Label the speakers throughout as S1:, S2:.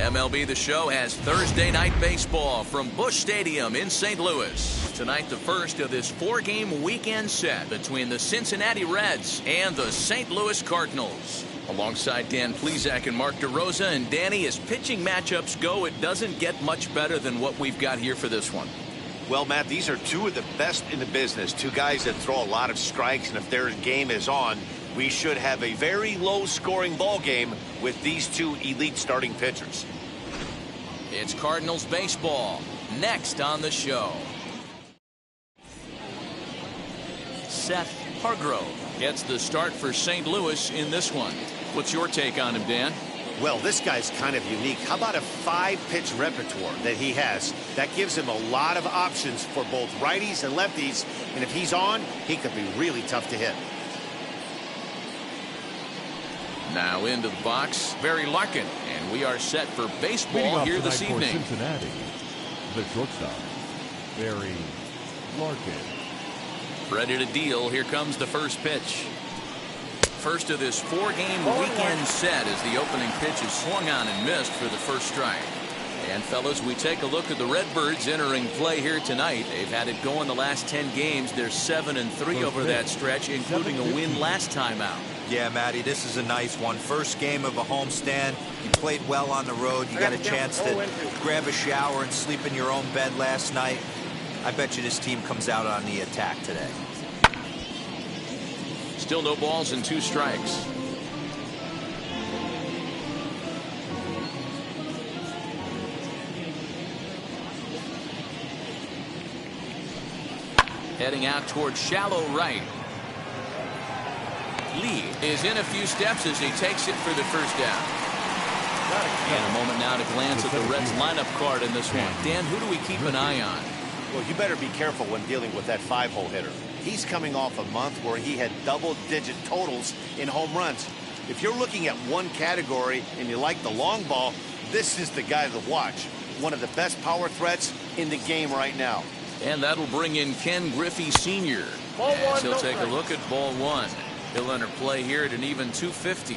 S1: MLB The Show has Thursday night baseball from Busch Stadium in St. Louis. Tonight, the first of this 4-game weekend set between the Cincinnati Reds and the St. Louis Cardinals. Alongside Dan Plesac and Mark DeRosa, and Danny, as pitching matchups go, it doesn't get much better than what we've got here for this one.
S2: Well, Matt, these are two of the best in the business. Two guys that throw a lot of strikes, and if their game is on, we should have a very low-scoring ball game with these two elite starting pitchers.
S1: It's Cardinals baseball next on the show. Seth Hargrove gets the start for St. Louis in this one. What's your take on him, Dan?
S2: Well, this guy's kind of unique. How about a 5-pitch repertoire that he has? That gives him a lot of options for both righties and lefties, and if he's on, he could be really tough to hit.
S1: Now into the box, Barry Larkin, and we are set for baseball here this evening.
S3: For Cincinnati, the shortstop, Barry Larkin.
S1: Ready to deal. Here comes the first pitch. First of this 4-game weekend set as the opening pitch is swung on and missed for the first strike. And fellas, we take a look at the Redbirds entering play here tonight. They've had it going the last 10 games. They're 7-3 over that stretch, including a win last time out.
S4: Yeah, Matty, this is a nice one. First game of a homestand. You played well on the road. You got a chance to grab a shower and sleep in your own bed last night. I bet you this team comes out on the attack today.
S1: Still no balls and 2 strikes. Heading out towards shallow right. Lee is in a few steps as he takes it for the first down. And a moment now to glance at the Reds lineup card in this one. Dan, who do we keep an eye on?
S2: Well, you better be careful when dealing with that 5-hole hitter. He's coming off a month where he had double-digit totals in home runs. If you're looking at one category and you like the long ball, this is the guy to watch. One of the best power threats in the game right now.
S1: And that'll bring in Ken Griffey Sr. as he'll take a look at ball 1. He'll enter play here at an even 250.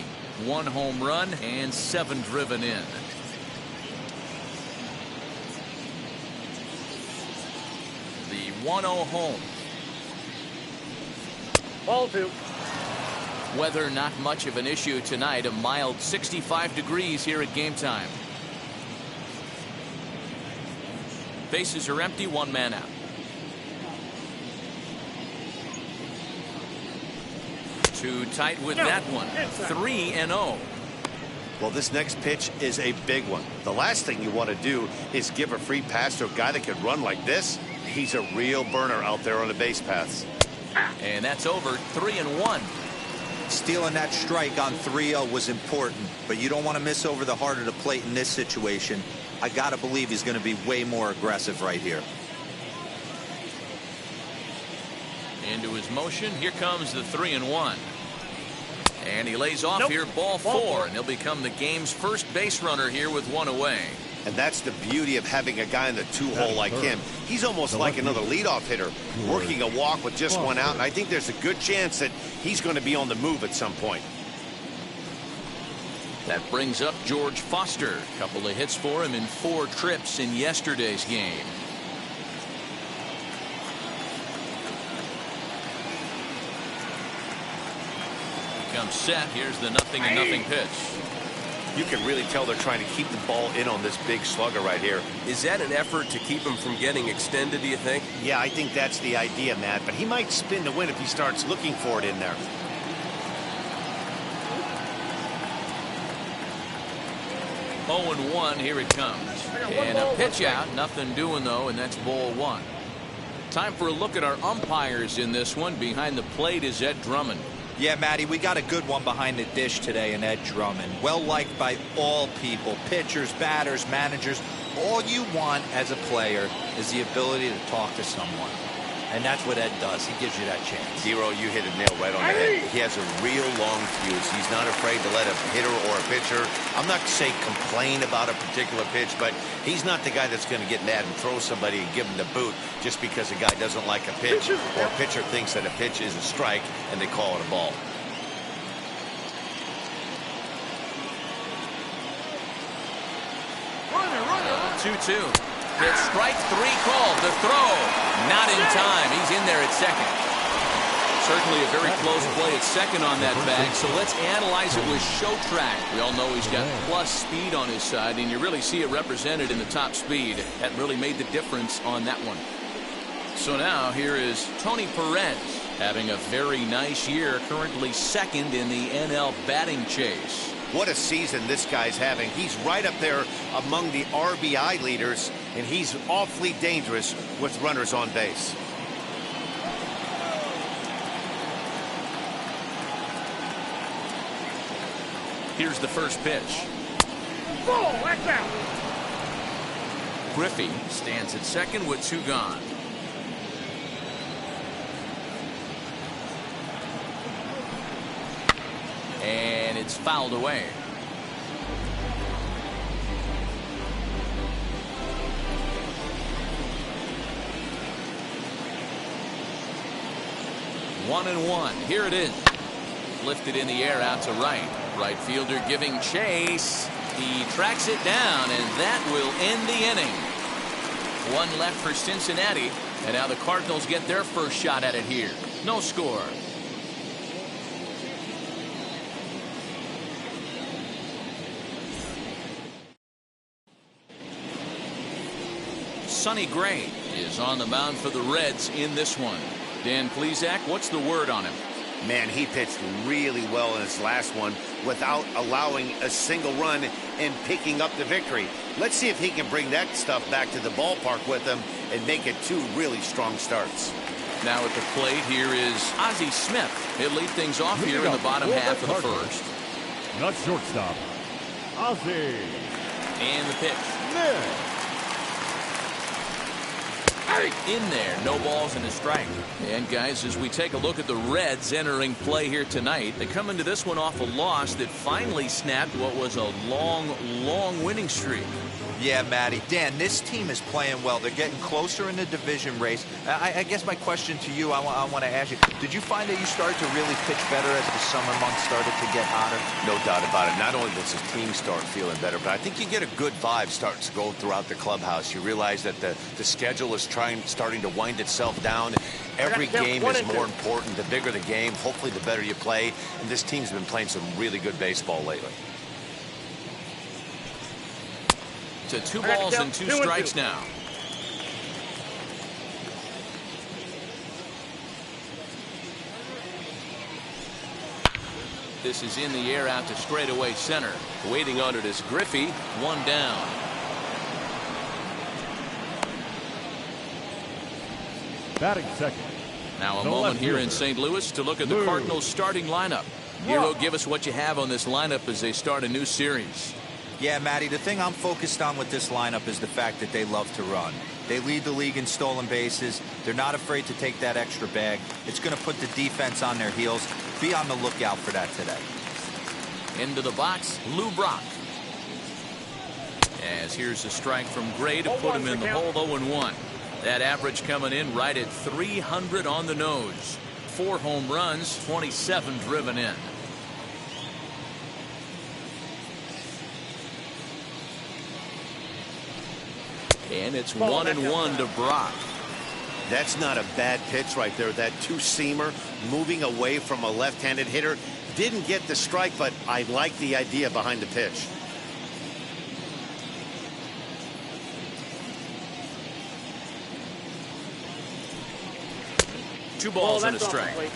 S1: 1 home run and 7 driven in. The 1-0 home.
S5: Ball 2.
S1: Weather not much of an issue tonight. A mild 65 degrees here at game time. Bases are empty. 1 man out. Too tight with that one. 3-0.
S2: Well, this next pitch is a big one. The last thing you want to do is give a free pass to a guy that can run like this. He's a real burner out there on the base paths.
S1: And that's over. 3-1.
S4: Stealing that strike on 3-0 was important, but you don't want to miss over the heart of the plate in this situation. I got to believe he's going to be way more aggressive right here.
S1: Into his motion. Here comes the 3-1. And he lays off here. Ball 4. And he'll become the game's first base runner here with 1 away.
S2: And that's the beauty of having a guy in the 2-hole like him. He's almost like another leadoff hitter, working a walk with just 1 out. And I think there's a good chance that he's going to be on the move at some point.
S1: That brings up George Foster. A couple of hits for him in 4 trips in yesterday's game. Comes set. Here's the 0-0 pitch.
S2: You can really tell they're trying to keep the ball in on this big slugger right here.
S6: Is that an effort to keep him from getting extended, do you think?
S2: Yeah, I think that's the idea, Matt. But he might spin to win if he starts looking for it in there.
S1: Oh, 0-1. Here it comes. And a pitch out. Nothing doing, though, and that's ball 1. Time for a look at our umpires in this one. Behind the plate is Ed Drummond.
S4: Yeah, Matty, we got a good one behind the dish today in Ed Drummond. Well liked by all people, pitchers, batters, managers. All you want as a player is the ability to talk to someone. And that's what Ed does. He gives you that chance.
S2: Zero, you hit a nail right on the head. He has a real long fuse. He's not afraid to let a hitter or a pitcher, I'm not saying complain about a particular pitch, but he's not the guy that's going to get mad and throw somebody and give him the boot just because a guy doesn't like a pitch or a pitcher thinks that a pitch is a strike and they call it a ball.
S1: 2-2. It's strike three called. The throw. Not in time. He's in there at second. Certainly a very close play at second on that bag. So let's analyze it with show track. We all know he's got plus speed on his side, and you really see it represented in the top speed. That really made the difference on that one. So now here is Tony Perez having a very nice year, currently second in the NL batting chase.
S2: What a season this guy's having. He's right up there among the RBI leaders, and he's awfully dangerous with runners on base.
S1: Here's the first pitch.
S5: Ball, that's out.
S1: Griffey stands at second with two gone. And it's fouled away. One and one. Here it is. Lifted in the air out to right. Right fielder giving chase. He tracks it down, and that will end the inning. One left for Cincinnati, and now the Cardinals get their first shot at it here. No score. Sonny Gray is on the mound for the Reds in this one. Dan Plesac, what's the word on him?
S2: Man, he pitched really well in his last one without allowing a single run and picking up the victory. Let's see if he can bring that stuff back to the ballpark with him and make it two really strong starts.
S1: Now at the plate, here is Ozzie Smith. He'll lead things off here in the bottom half of the first.
S3: Not shortstop. Ozzie.
S1: And the pitch.
S3: Smith.
S1: In there, no balls and a strike. And guys, as we take a look at the Reds entering play here tonight, they come into this one off a loss that finally snapped what was a long winning streak.
S4: Yeah, Matty. Dan, this team is playing well. They're getting closer in the division race. I guess my question to you, I want to ask you, did you find that you started to really pitch better as the summer months started to get hotter?
S2: No doubt about it. Not only does the team start feeling better, but I think you get a good vibe starting to go throughout the clubhouse. You realize that the schedule is starting to wind itself down. Every game is more important. The bigger the game, hopefully the better you play. And this team's been playing some really good baseball lately.
S1: To 2 balls and 2 strikes now. This is in the air out to straightaway center. Waiting on it is Griffey. One down.
S3: Batting second.
S1: Now a moment here in St. Louis to look at the Cardinals starting lineup. Hero, give us what you have on this lineup as they start a new series.
S4: Yeah, Matty, the thing I'm focused on with this lineup is the fact that they love to run. They lead the league in stolen bases. They're not afraid to take that extra bag. It's going to put the defense on their heels. Be on the lookout for that today.
S1: Into the box, Lou Brock. As here's a strike from Gray to put him in the hole. 0-1. That average coming in right at 300 on the nose. 4 home runs, 27 driven in. And it's 1-1 to Brock.
S2: That's not a bad pitch right there. That two-seamer moving away from a left-handed hitter. Didn't get the strike, but I like the idea behind the pitch.
S1: Two balls and a strike.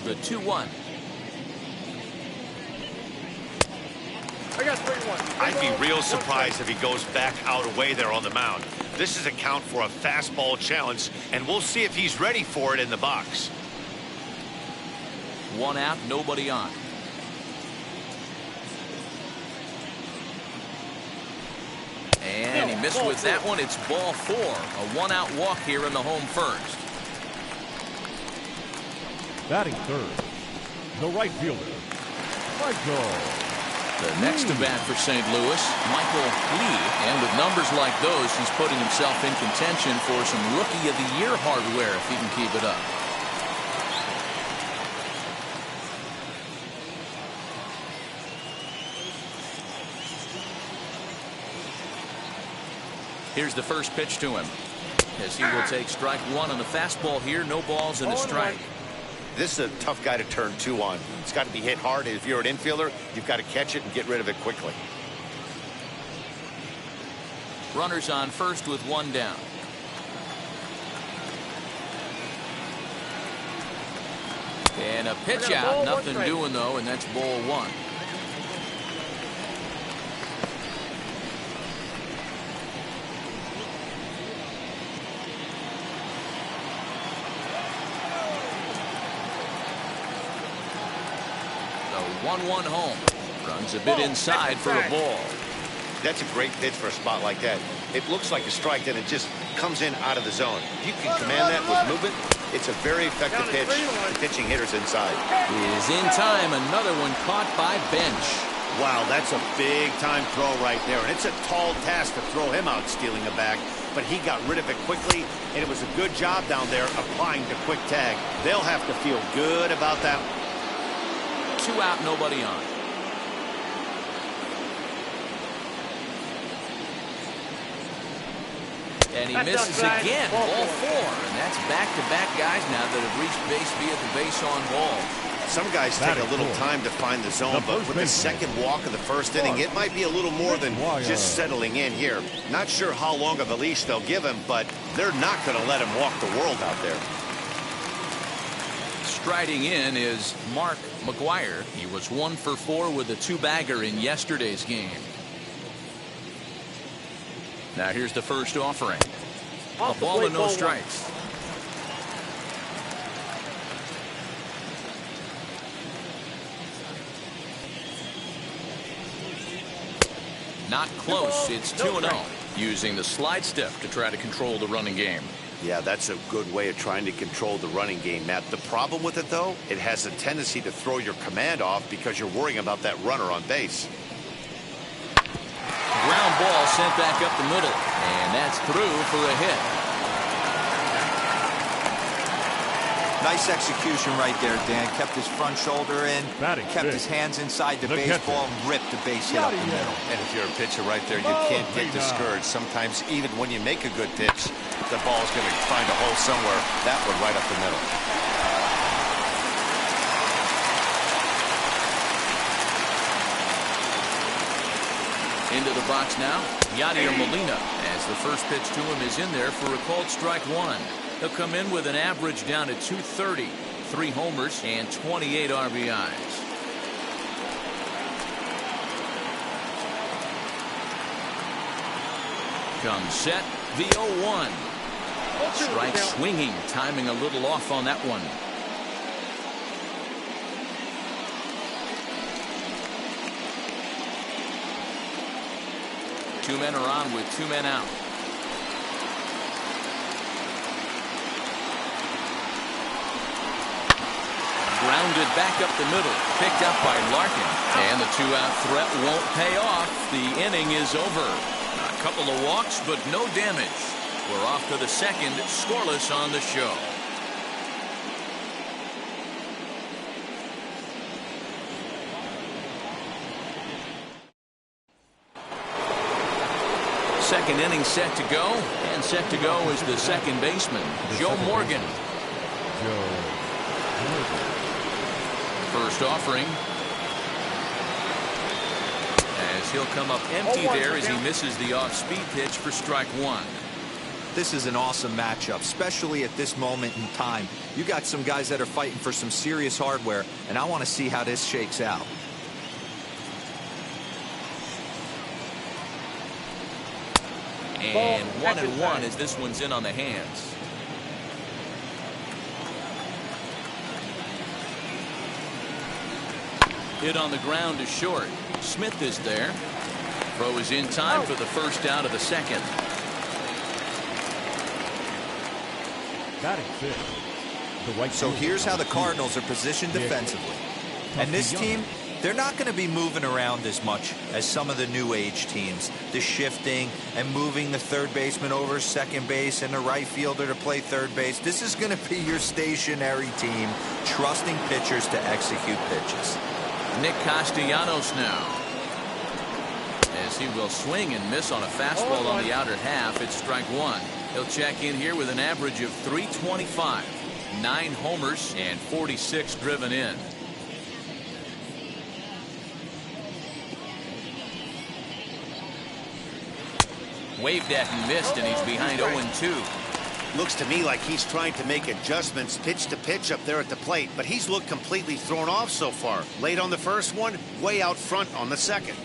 S1: The 2-1.
S5: I got 3-1.
S2: I'd be real surprised if he goes back out away there on the mound. This is a count for a fastball challenge, and we'll see if he's ready for it in the box.
S1: 1 out, nobody on. And he missed with that one. It's ball 4. A 1-out walk here in the home first.
S3: Batting third, the right fielder, Michael
S1: The next to bat for St. Louis, Michael Lee. And with numbers like those, he's putting himself in contention for some Rookie of the Year hardware if he can keep it up. Here's the first pitch to him, as he will take strike one on the fastball here. No balls and a strike.
S2: This is a tough guy to turn 2 on. It's got to be hit hard. If you're an infielder, you've got to catch it and get rid of it quickly.
S1: Runners on first with 1 down. And a pitch out. Nothing doing, though, and that's ball 1. The 1-1 home. Runs a bit inside for a ball.
S2: That's a great pitch for a spot like that. It looks like a strike, then it just comes in out of the zone. If you can command that with movement, it's a very effective pitch. The pitching hitter's inside.
S1: Is in time. Another one caught by Bench.
S2: Wow, that's a big-time throw right there. And it's a tall task to throw him out stealing a bag. But he got rid of it quickly, and it was a good job down there applying the quick tag. They'll have to feel good about that.
S1: 2 out, nobody on. And he misses again. Ball 4. And that's back-to-back guys now that have reached base via the base on ball.
S2: Some guys take a little time to find the zone, but with the second walk of the first inning, it might be a little more than just settling in here. Not sure how long of a leash they'll give him, but they're not going to let him walk the world out there.
S1: Striding in is Mark McGuire. He was 1 for 4 with a 2-bagger in yesterday's game. Now here's the first offering. A ball and no strikes. Not close. It's 2-0. Using the slide step to try to control the running game.
S2: Yeah, that's a good way of trying to control the running game, Matt. The problem with it, though, it has a tendency to throw your command off because you're worrying about that runner on base.
S1: Ground ball sent back up the middle, and that's through for a hit.
S4: Nice execution right there, Dan. Kept his front shoulder in, kept his hands inside the baseball, and ripped the base hit up the middle.
S2: And if you're a pitcher right there, you can't get discouraged. Sometimes even when you make a good pitch, the ball's going to find a hole somewhere. That one right up the middle.
S1: Into the box now, Yadier Molina, as the first pitch to him is in there for a called strike 1. He'll come in with an average down to 230, 3 homers and 28 RBIs. Comes set, the 0-1. Strike swinging, timing a little off on that one. Two men are on with 2 men out. Grounded back up the middle, picked up by Larkin, and the 2-out threat won't pay off. The inning is over. A couple of walks, but no damage. We're off to the second, scoreless on the show. Second inning set to go, and set to go is the second baseman, Joe Morgan. First offering, as he'll come up empty there as he misses the off-speed pitch for strike 1.
S4: This is an awesome matchup, especially at this moment in time. You got some guys that are fighting for some serious hardware, and I want to see how this shakes out.
S1: And 1-1 as this one's in on the hands. Hit on the ground is short. Smith is there. Throw is in time for the first out of the second.
S4: So here's how the Cardinals are positioned defensively. And this team, They're not going to be moving around as much as some of the new age teams. The shifting and moving the third baseman over second base and the right fielder to play third base. This is going to be your stationary team, trusting pitchers to execute pitches.
S1: Nick Castellanos now, as he will swing and miss on a fastball on the outer half. It's strike one. He'll check in here with an average of .325, 9 homers and 46 driven in. Waved at and missed, and he's behind 0-2.
S2: Looks to me like he's trying to make adjustments pitch to pitch up there at the plate, but he's looked completely thrown off so far. Late on the first one, way out front on the second.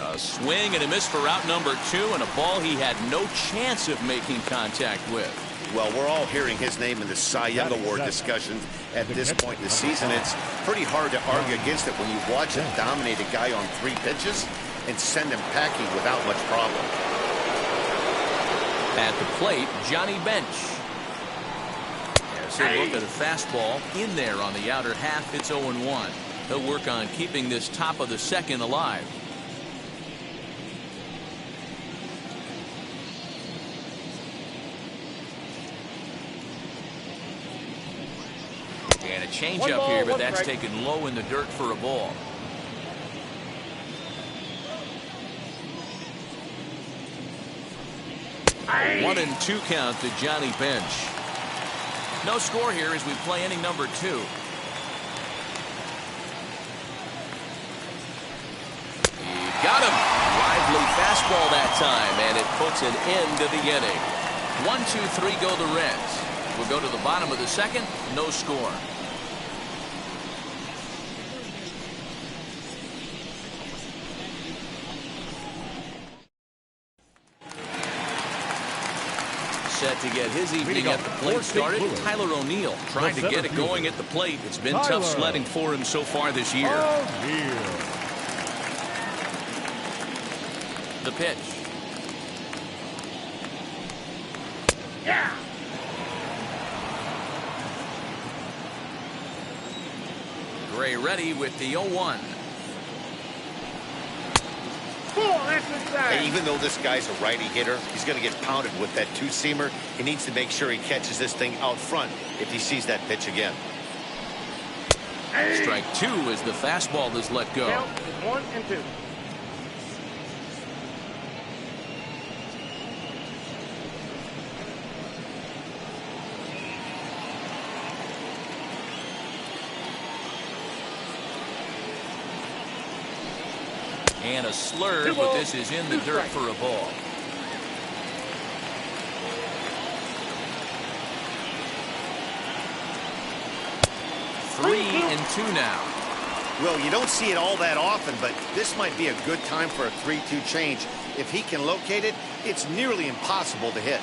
S1: A swing and a miss for out number 2, and a ball he had no chance of making contact with.
S2: Well, we're all hearing his name in the Cy Young Award discussions at this point in the season. It's pretty hard to argue against it when you watch him dominate a guy on 3 pitches and send him packing without much problem.
S1: At the plate, Johnny Bench. As he'll look at a fastball in there on the outer half, it's 0-1. He'll work on keeping this top of the second alive. And a changeup here, but that's taken low in the dirt for a ball. A 1-2 count to Johnny Bench. No score here as we play inning number 2. He got him. Lively fastball that time, and it puts an end to the inning. 1-2-3 go the Reds. We'll go to the bottom of the second. No score. Set to get his evening at the plate started. Tyler O'Neill trying to get it going at the plate. It's been tough sledding for him so far this year. The pitch.
S5: Yeah.
S1: Gray ready with the 0-1.
S2: Hey, even though this guy's a righty hitter, he's going to get pounded with that 2-seamer. He needs to make sure he catches this thing out front if he sees that pitch again.
S1: Strike 2 as the fastball is let go.
S5: Count 1-2.
S1: And a slurve, but this is in the dirt for a ball. 3-2 now.
S2: Well, you don't see it all that often, but this might be a good time for a 3-2 change. If he can locate it, it's nearly impossible to hit.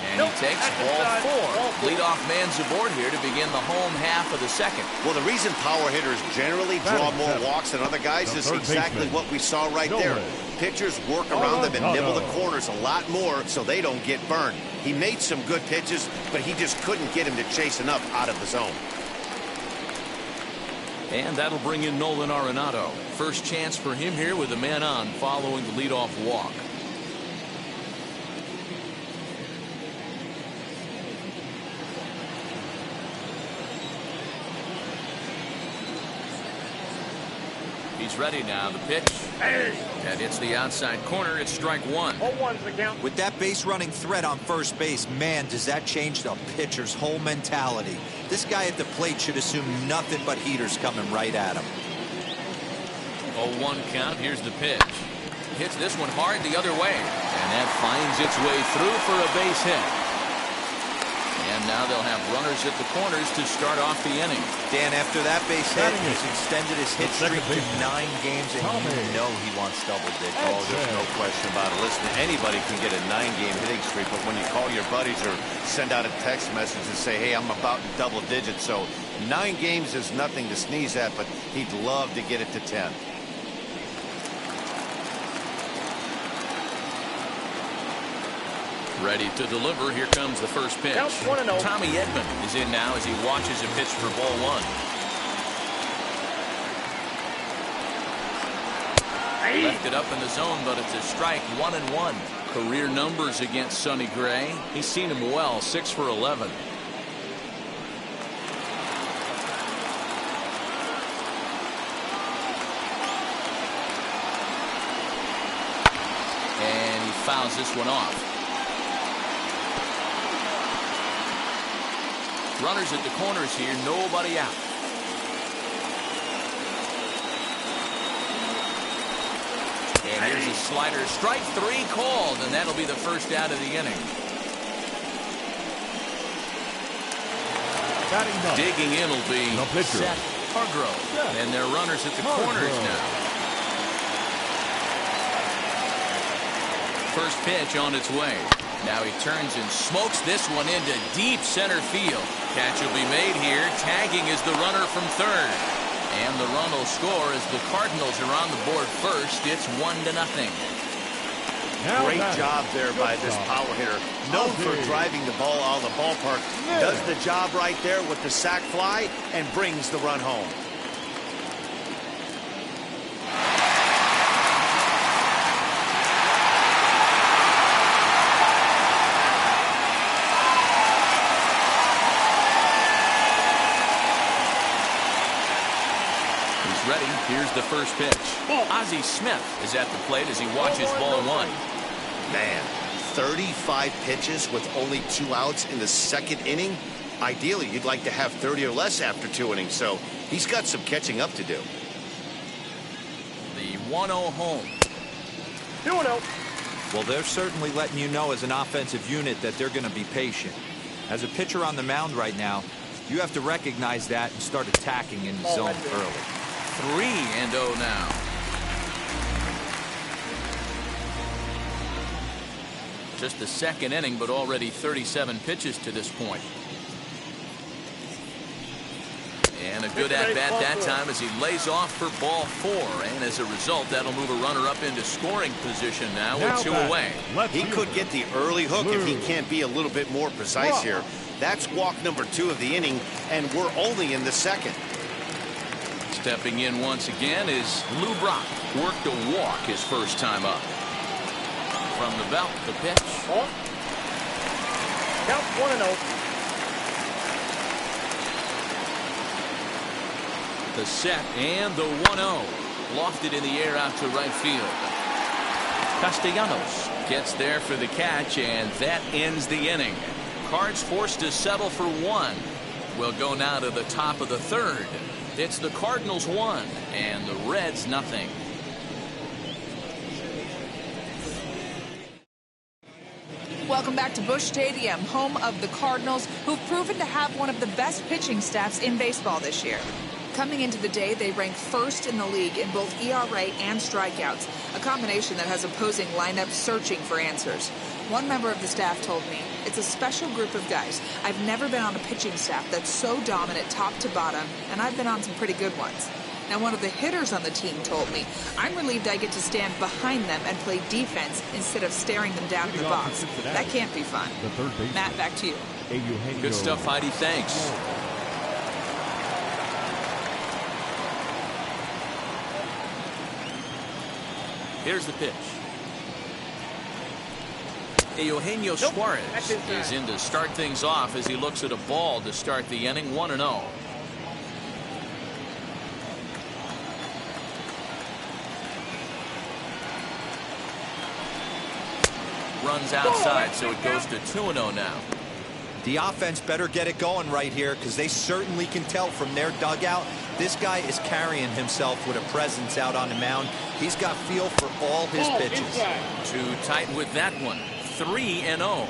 S1: And he takes ball 4. Leadoff man's aboard here to begin the home half of the second.
S2: Well, the reason power hitters generally draw more walks than other guys is exactly what we saw right there. Pitchers work around them and nibble the corners a lot more so they don't get burned. He made some good pitches, but he just couldn't get him to chase enough out of the zone.
S1: And that'll bring in Nolan Arenado. First chance for him here with a man on following the leadoff walk. He's ready now. The pitch. That hits the outside corner. It's strike 1.
S5: 0-1's the count.
S4: With that base running threat on first base, man, does that change the pitcher's whole mentality. This guy at the plate should assume nothing but heaters coming right at him.
S1: 0-1 count. Here's the pitch. Hits this one hard the other way. And that finds its way through for a base hit. And now they'll have runners at the corners to start off the inning.
S4: Dan, after that base hit, he's extended his hit streak to 9 games, and you know he wants double digits.
S2: Oh, there's no question about it. Listen, anybody can get a 9-game hitting streak, but when you call your buddies or send out a text message and say, hey, I'm about in double digits, so 9 games is nothing to sneeze at, but he'd love to get it to 10.
S1: Ready to deliver. Here comes the first pitch.
S5: Count 1-0.
S1: Tommy Edman is in now as he watches a pitch for ball one. Left it up in the zone, but it's a strike. 1-1. Career numbers against Sonny Gray. He's seen him well. 6 for 11. And he fouls this one off. Runners at the corners here. Nobody out. And here's a slider. Strike 3 called, and that'll be the first out of the inning. Digging in will be Seth Hargrove. And they're runners at the corners now. First pitch on its way. Now he turns and smokes this one into deep center field. Catch will be made here. Tagging is the runner from third. And the run will score as the Cardinals are on the board first. It's 1-0.
S2: Great job there by this power hitter. Known for driving the ball out of the ballpark. Does the job right there with the sac fly and brings the run home.
S1: Ready. Here's the first pitch. Ozzie Smith is at the plate as he watches ball one.
S2: Man, 35 pitches with only 2 outs in the second inning. Ideally, you'd like to have 30 or less after 2 innings, so he's got some catching up to do.
S1: The 1-0 home.
S5: 2-0.
S4: Well, they're certainly letting you know as an offensive unit that they're going to be patient. As a pitcher on the mound right now, you have to recognize that and start attacking in the zone early.
S1: 3-0 now. Just the second inning, but already 37 pitches to this point. And a good at-bat that time as he lays off for ball 4. And as a result, that'll move a runner up into scoring position now with 2 away.
S2: He could get the early hook if he can't be a little bit more precise here. That's walk number 2 of the inning, and we're only in the second.
S1: Stepping in once again is Lou Brock. Worked a walk his first time up. From the belt, the pitch.
S5: Count 1-0.
S1: The set and the 1-0. Lofted in the air out to right field. Castellanos gets there for the catch, and that ends the inning. Cards forced to settle for 1. We'll go now to the top of the third. It's the Cardinals 1 and the Reds nothing.
S7: Welcome back to Busch Stadium, home of the Cardinals, who've proven to have one of the best pitching staffs in baseball this year. Coming into the day, they rank first in the league in both ERA and strikeouts, a combination that has opposing lineups searching for answers. One member of the staff told me, "It's a special group of guys. I've never been on a pitching staff that's so dominant top to bottom, and I've been on some pretty good ones." Now, one of the hitters on the team told me, "I'm relieved I get to stand behind them and play defense instead of staring them down in the box. That can't be fun." Matt, back to you.
S1: Good stuff, Heidi. Thanks. Here's the pitch. Eugenio Suarez is in to start things off as he looks at a ball to start the inning. 1-0. Runs outside, so it goes to 2-0 now.
S4: The offense better get it going right here, because they certainly can tell from their dugout this guy is carrying himself with a presence out on the mound. He's got feel for all his pitches.
S1: Too tight with that one. 3-0.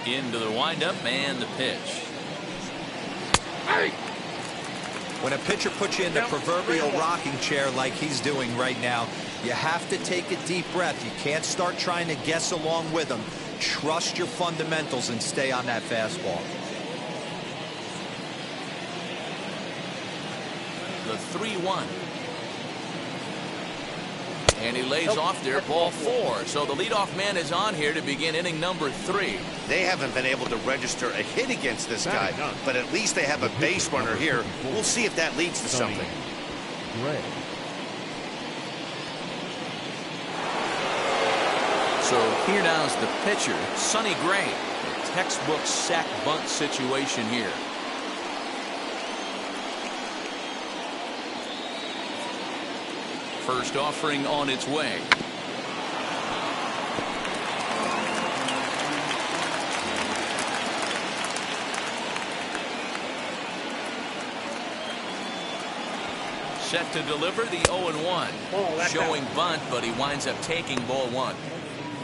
S1: Into the windup and the pitch.
S4: When a pitcher puts you in the proverbial rocking chair like he's doing right now, you have to take a deep breath. You can't start trying to guess along with him. Trust your fundamentals and stay on that fastball.
S1: 3-1. And he lays off there, ball 4. So the leadoff man is on here to begin inning number 3.
S2: They haven't been able to register a hit against this guy, but at least they have a base runner here. We'll see if that leads to something.
S3: Gray.
S1: So here now is the pitcher, Sonny Gray. A textbook sack bunt situation here. First offering on its way. Set to deliver the 0-1. Showing bunt, but he winds up taking ball 1.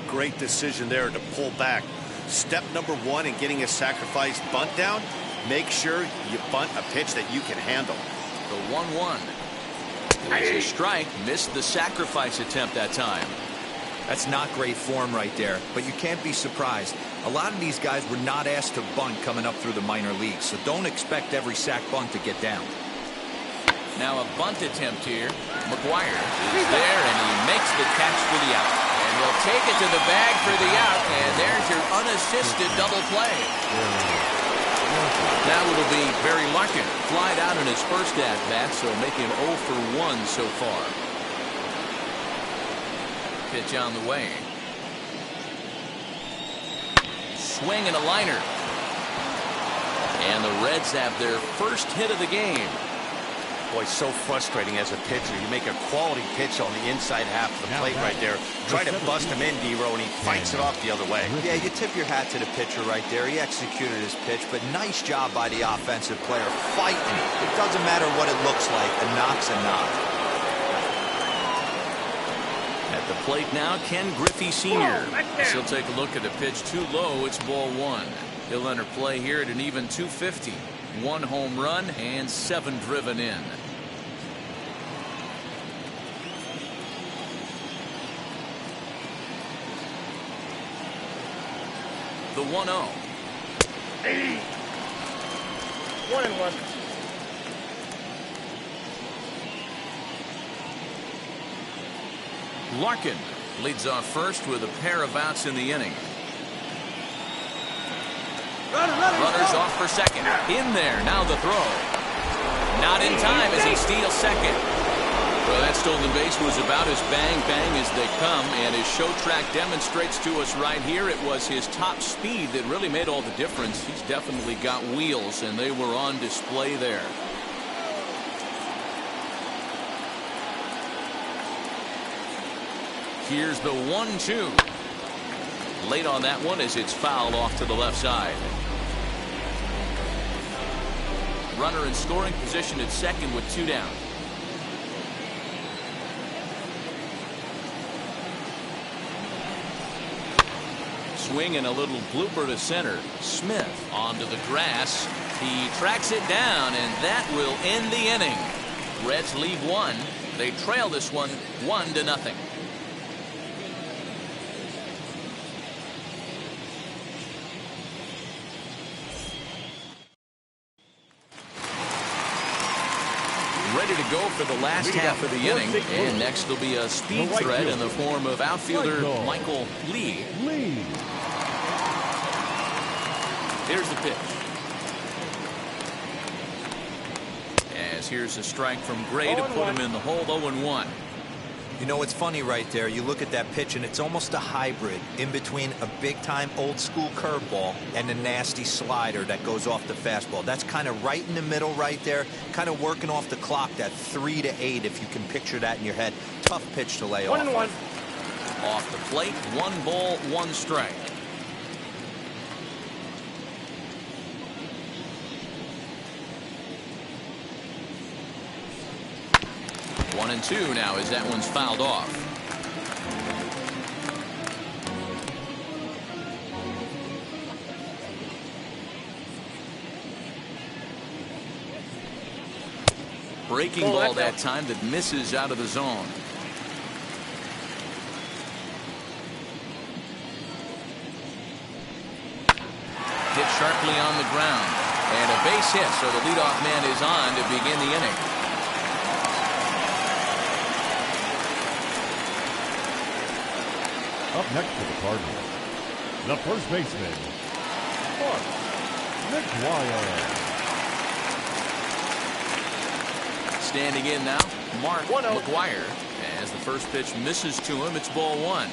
S2: Great decision there to pull back. Step number 1 in getting a sacrifice bunt down, make sure you bunt a pitch that you can handle.
S1: The 1-1. It's a strike. Missed the sacrifice attempt that time.
S4: That's not great form right there, but you can't be surprised. A lot of these guys were not asked to bunt coming up through the minor leagues, so don't expect every sack bunt to get down.
S1: Now a bunt attempt here. McGuire is there, and he makes the catch for the out. And he'll take it to the bag for the out, and there's your unassisted double play. Now it'll be Barry Larkin. Flied out in his first at-bat, so making 0 for 1 so far. Pitch on the way. Swing and a liner. And the Reds have their first hit of the game.
S2: Boy, so frustrating as a pitcher. You make a quality pitch on the inside half of the plate right there. Try to bust him in, D-Row, and he fights it off the other way.
S4: Yeah, you tip your hat to the pitcher right there. He executed his pitch, but nice job by the offensive player fighting. It doesn't matter what it looks like. A knock's a knock.
S1: At the plate now, Ken Griffey Sr. He'll take a look at a pitch too low. It's ball 1. He'll enter play here at an even 250. 1 home run and 7 driven in. The 1-0.
S5: 1-1.
S1: Larkin leads off first with a pair of outs in the inning. Runners off for second. In there. Now the throw. Not in time as he steals second. Well, that stolen base was about as bang as they come, and his show track demonstrates to us right here it was his top speed that really made all the difference. He's definitely got wheels, and they were on display there. Here's the 1-2. Late on that one as it's fouled off to the left side. Runner in scoring position at second with 2 down. Swing and a little blooper to center. Smith onto the grass. He tracks it down, and that will end the inning. Reds leave 1. They trail this one 1-0. Ready to go for the last half of the inning. And next will be a speed threat in the form of outfielder Michael Lee. Here's the pitch. As here's a strike from Gray to put him in the hole. 0-1.
S4: You know, it's funny right there. You look at that pitch, and it's almost a hybrid in between a big-time old-school curveball and a nasty slider that goes off the fastball. That's kind of right in the middle right there, kind of working off the clock, that 3 to 8, if you can picture that in your head. Tough pitch to lay off.
S5: 1-1.
S1: Off the plate, 1 ball, 1 strike. One and 2 now as that one's fouled off. Breaking ball that time that misses out of the zone. Hit sharply on the ground. And a base hit, so the leadoff man is on to begin the inning.
S3: Up next for the Cardinals, the first baseman, Mark McGuire.
S1: Standing in now, Mark McGuire. As the first pitch misses to him, it's ball one.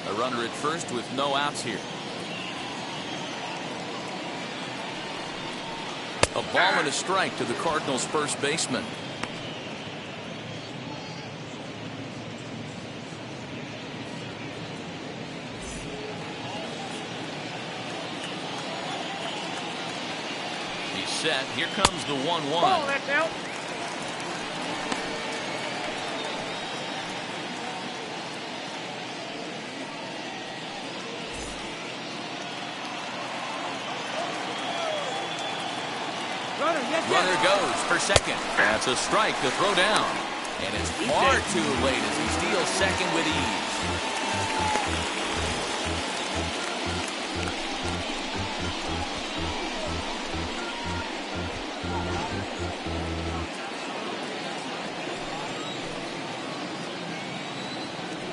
S1: A runner at first with no outs here. A ball and a strike to the Cardinals' first baseman. He's set. Here comes the 1-1.
S5: Ball, that's out.
S1: Runner goes for second. That's a strike to throw down. And it's far too late as he steals second with ease.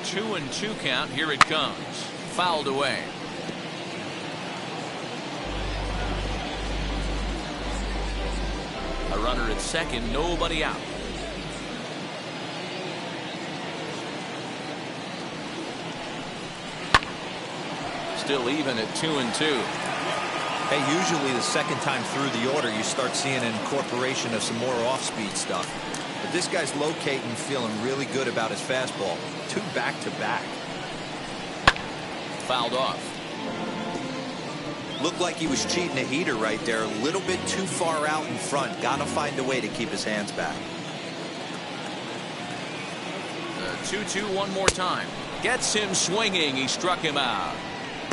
S1: Two and two count. Here it comes. Fouled away. A runner at second, nobody out. Still even at 2-2.
S4: Hey, usually the second time through the order, you start seeing an incorporation of some more off-speed stuff. But this guy's locating, feeling really good about his fastball. 2 back-to-back.
S1: Fouled off.
S4: Looked like he was cheating a heater right there. A little bit too far out in front. Gotta find a way to keep his hands back.
S1: 2-2 one more time. Gets him swinging. He struck him out.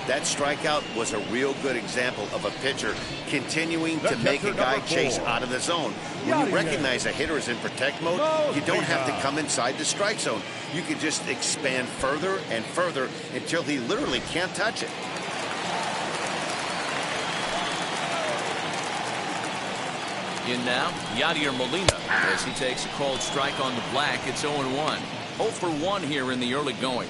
S2: That strikeout was a real good example of a pitcher continuing to make a guy chase out of the zone. When you recognize a hitter is in protect mode, you don't have to come inside the strike zone. You can just expand further and further until he literally can't touch it.
S1: In now, Yadier Molina as he takes a called strike on the black. It's 0-1. 0 for 1 here in the early going.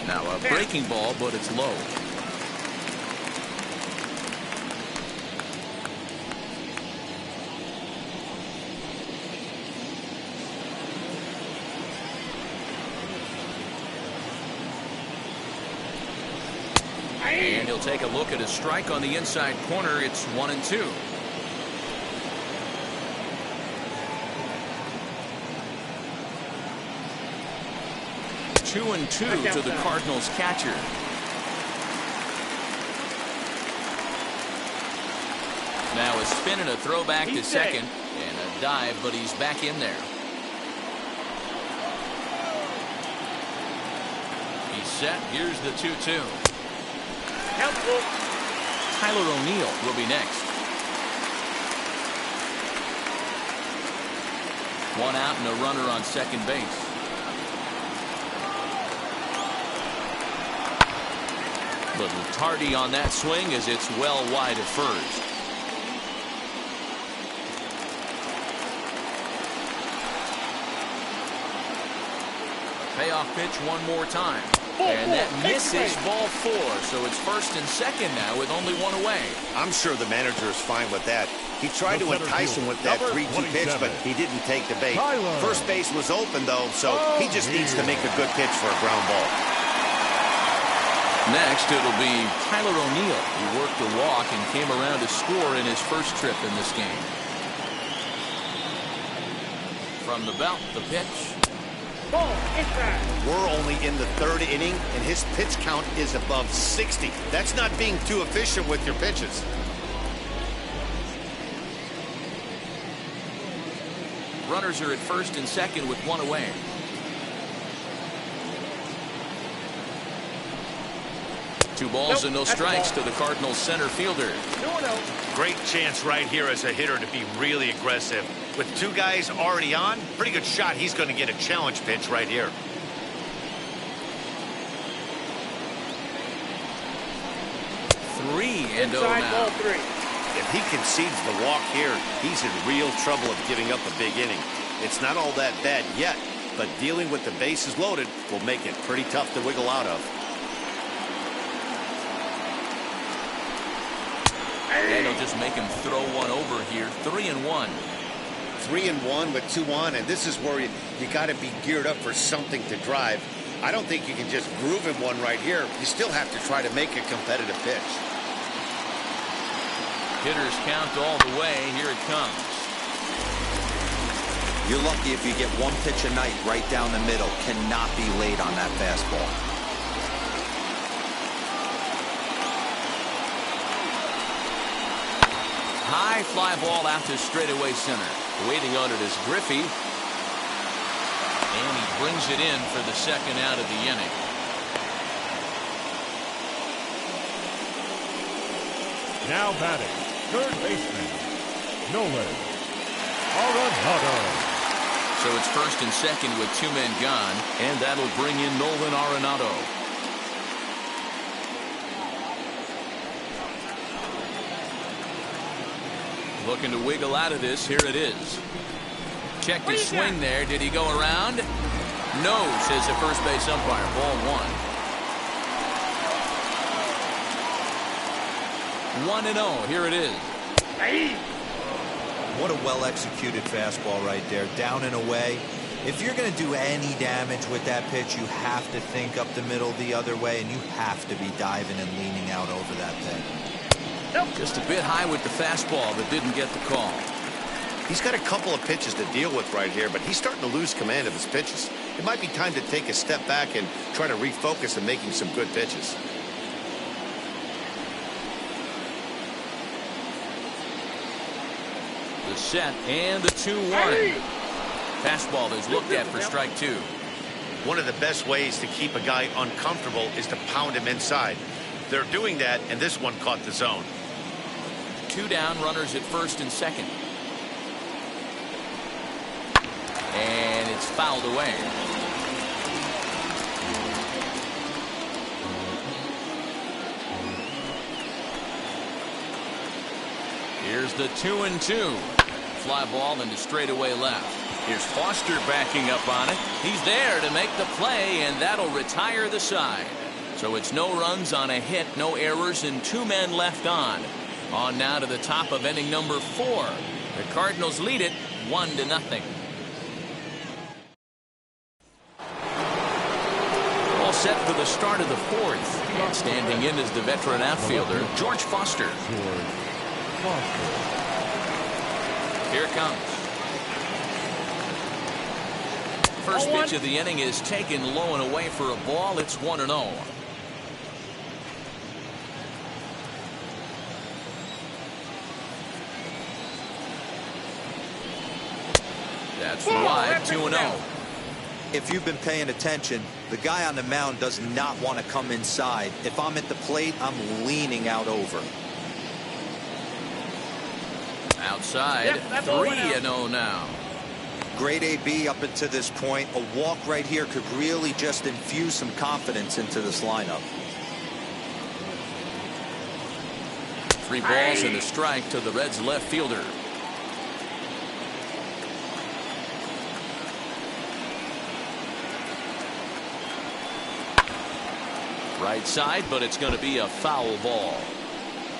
S1: Now a breaking ball, but it's low. And he'll take a look at a strike on the inside corner. It's 1-2. Two and two to the Cardinals catcher. Now a spin and a throwback to second and a dive, but he's back in there. He's set. Here's the 2-2. Tyler O'Neill will be next. 1 out and a runner on second base. Little tardy on that swing as it's well wide at first. Payoff pitch one more time. And that misses ball 4. So it's first and second now with only 1 away.
S2: I'm sure the manager is fine with that. He tried to entice him with that 3-2 pitch, but he didn't take the bait. First base was open, though, so he just needs to make a good pitch for a ground ball.
S1: Next, it'll be Tyler O'Neill, who worked a walk and came around to score in his first trip in this game. From the belt, the pitch.
S2: We're only in the 3rd inning, and his pitch count is above 60. That's not being too efficient with your pitches.
S1: Runners are at first and second with 1 away. Two balls and no strikes to the Cardinals center fielder.
S2: Great chance right here as a hitter to be really aggressive. With 2 guys already on, pretty good shot. He's going to get a challenge pitch right here.
S1: 3-0
S5: Inside
S1: now.
S5: ball 3.
S2: If he concedes the walk here, he's in real trouble of giving up a big inning. It's not all that bad yet, but dealing with the bases loaded will make it pretty tough to wiggle out of.
S1: And he'll just make him throw one over here. 3-1.
S2: 3-1 with 2 on, and this is where you got to be geared up for something to drive. I don't think you can just groove him one right here. You still have to try to make a competitive pitch.
S1: Hitters count all the way. Here it comes.
S4: You're lucky if you get one pitch a night right down the middle. Cannot be late on that fastball.
S1: High fly ball out to straightaway center.
S6: Waiting on it is Griffey.
S1: And he brings it in for the second out of the inning.
S3: Now batting, third baseman, Nolan Arenado.
S1: So it's first and second with 2 men gone, and that'll bring in Nolan Arenado. Looking to wiggle out of this. Here it is. Checked his swing there. Did he go around? No, says the first base umpire. Ball 1. 1-0. Here it is.
S4: What a well-executed fastball right there. Down and away. If you're going to do any damage with that pitch, you have to think up the middle the other way, and you have to be diving and leaning out over that thing.
S1: Just a bit high with the fastball, but didn't get the call.
S2: He's got a couple of pitches to deal with right here, but he's starting to lose command of his pitches. It might be time to take a step back and try to refocus on making some good pitches.
S1: The set and the 2-1. Fastball is looked at for strike 2.
S2: One of the best ways to keep a guy uncomfortable is to pound him inside. They're doing that, and this one caught the zone.
S1: 2 down, runners at first and second. And it's fouled away. Here's the 2-2. Fly ball into straightaway left. Here's Foster backing up on it. He's there to make the play, and that'll retire the side. So it's no runs on a hit, no errors, and 2 men left on. On now to the top of inning number 4. The Cardinals lead it 1-0. All set for the start of the 4th. And standing in is the veteran outfielder, George Foster. Here it comes. First pitch of the inning is taken low and away for a ball. It's 1-0. That's wide. 2-0.
S4: If you've been paying attention, the guy on the mound does not want to come inside. If I'm at the plate, I'm leaning out over.
S1: Outside. 3-0 now.
S4: Great AB up until this point. A walk right here could really just infuse some confidence into this lineup.
S1: 3 balls and a strike to the Reds left fielder. Right side, but it's going to be a foul ball.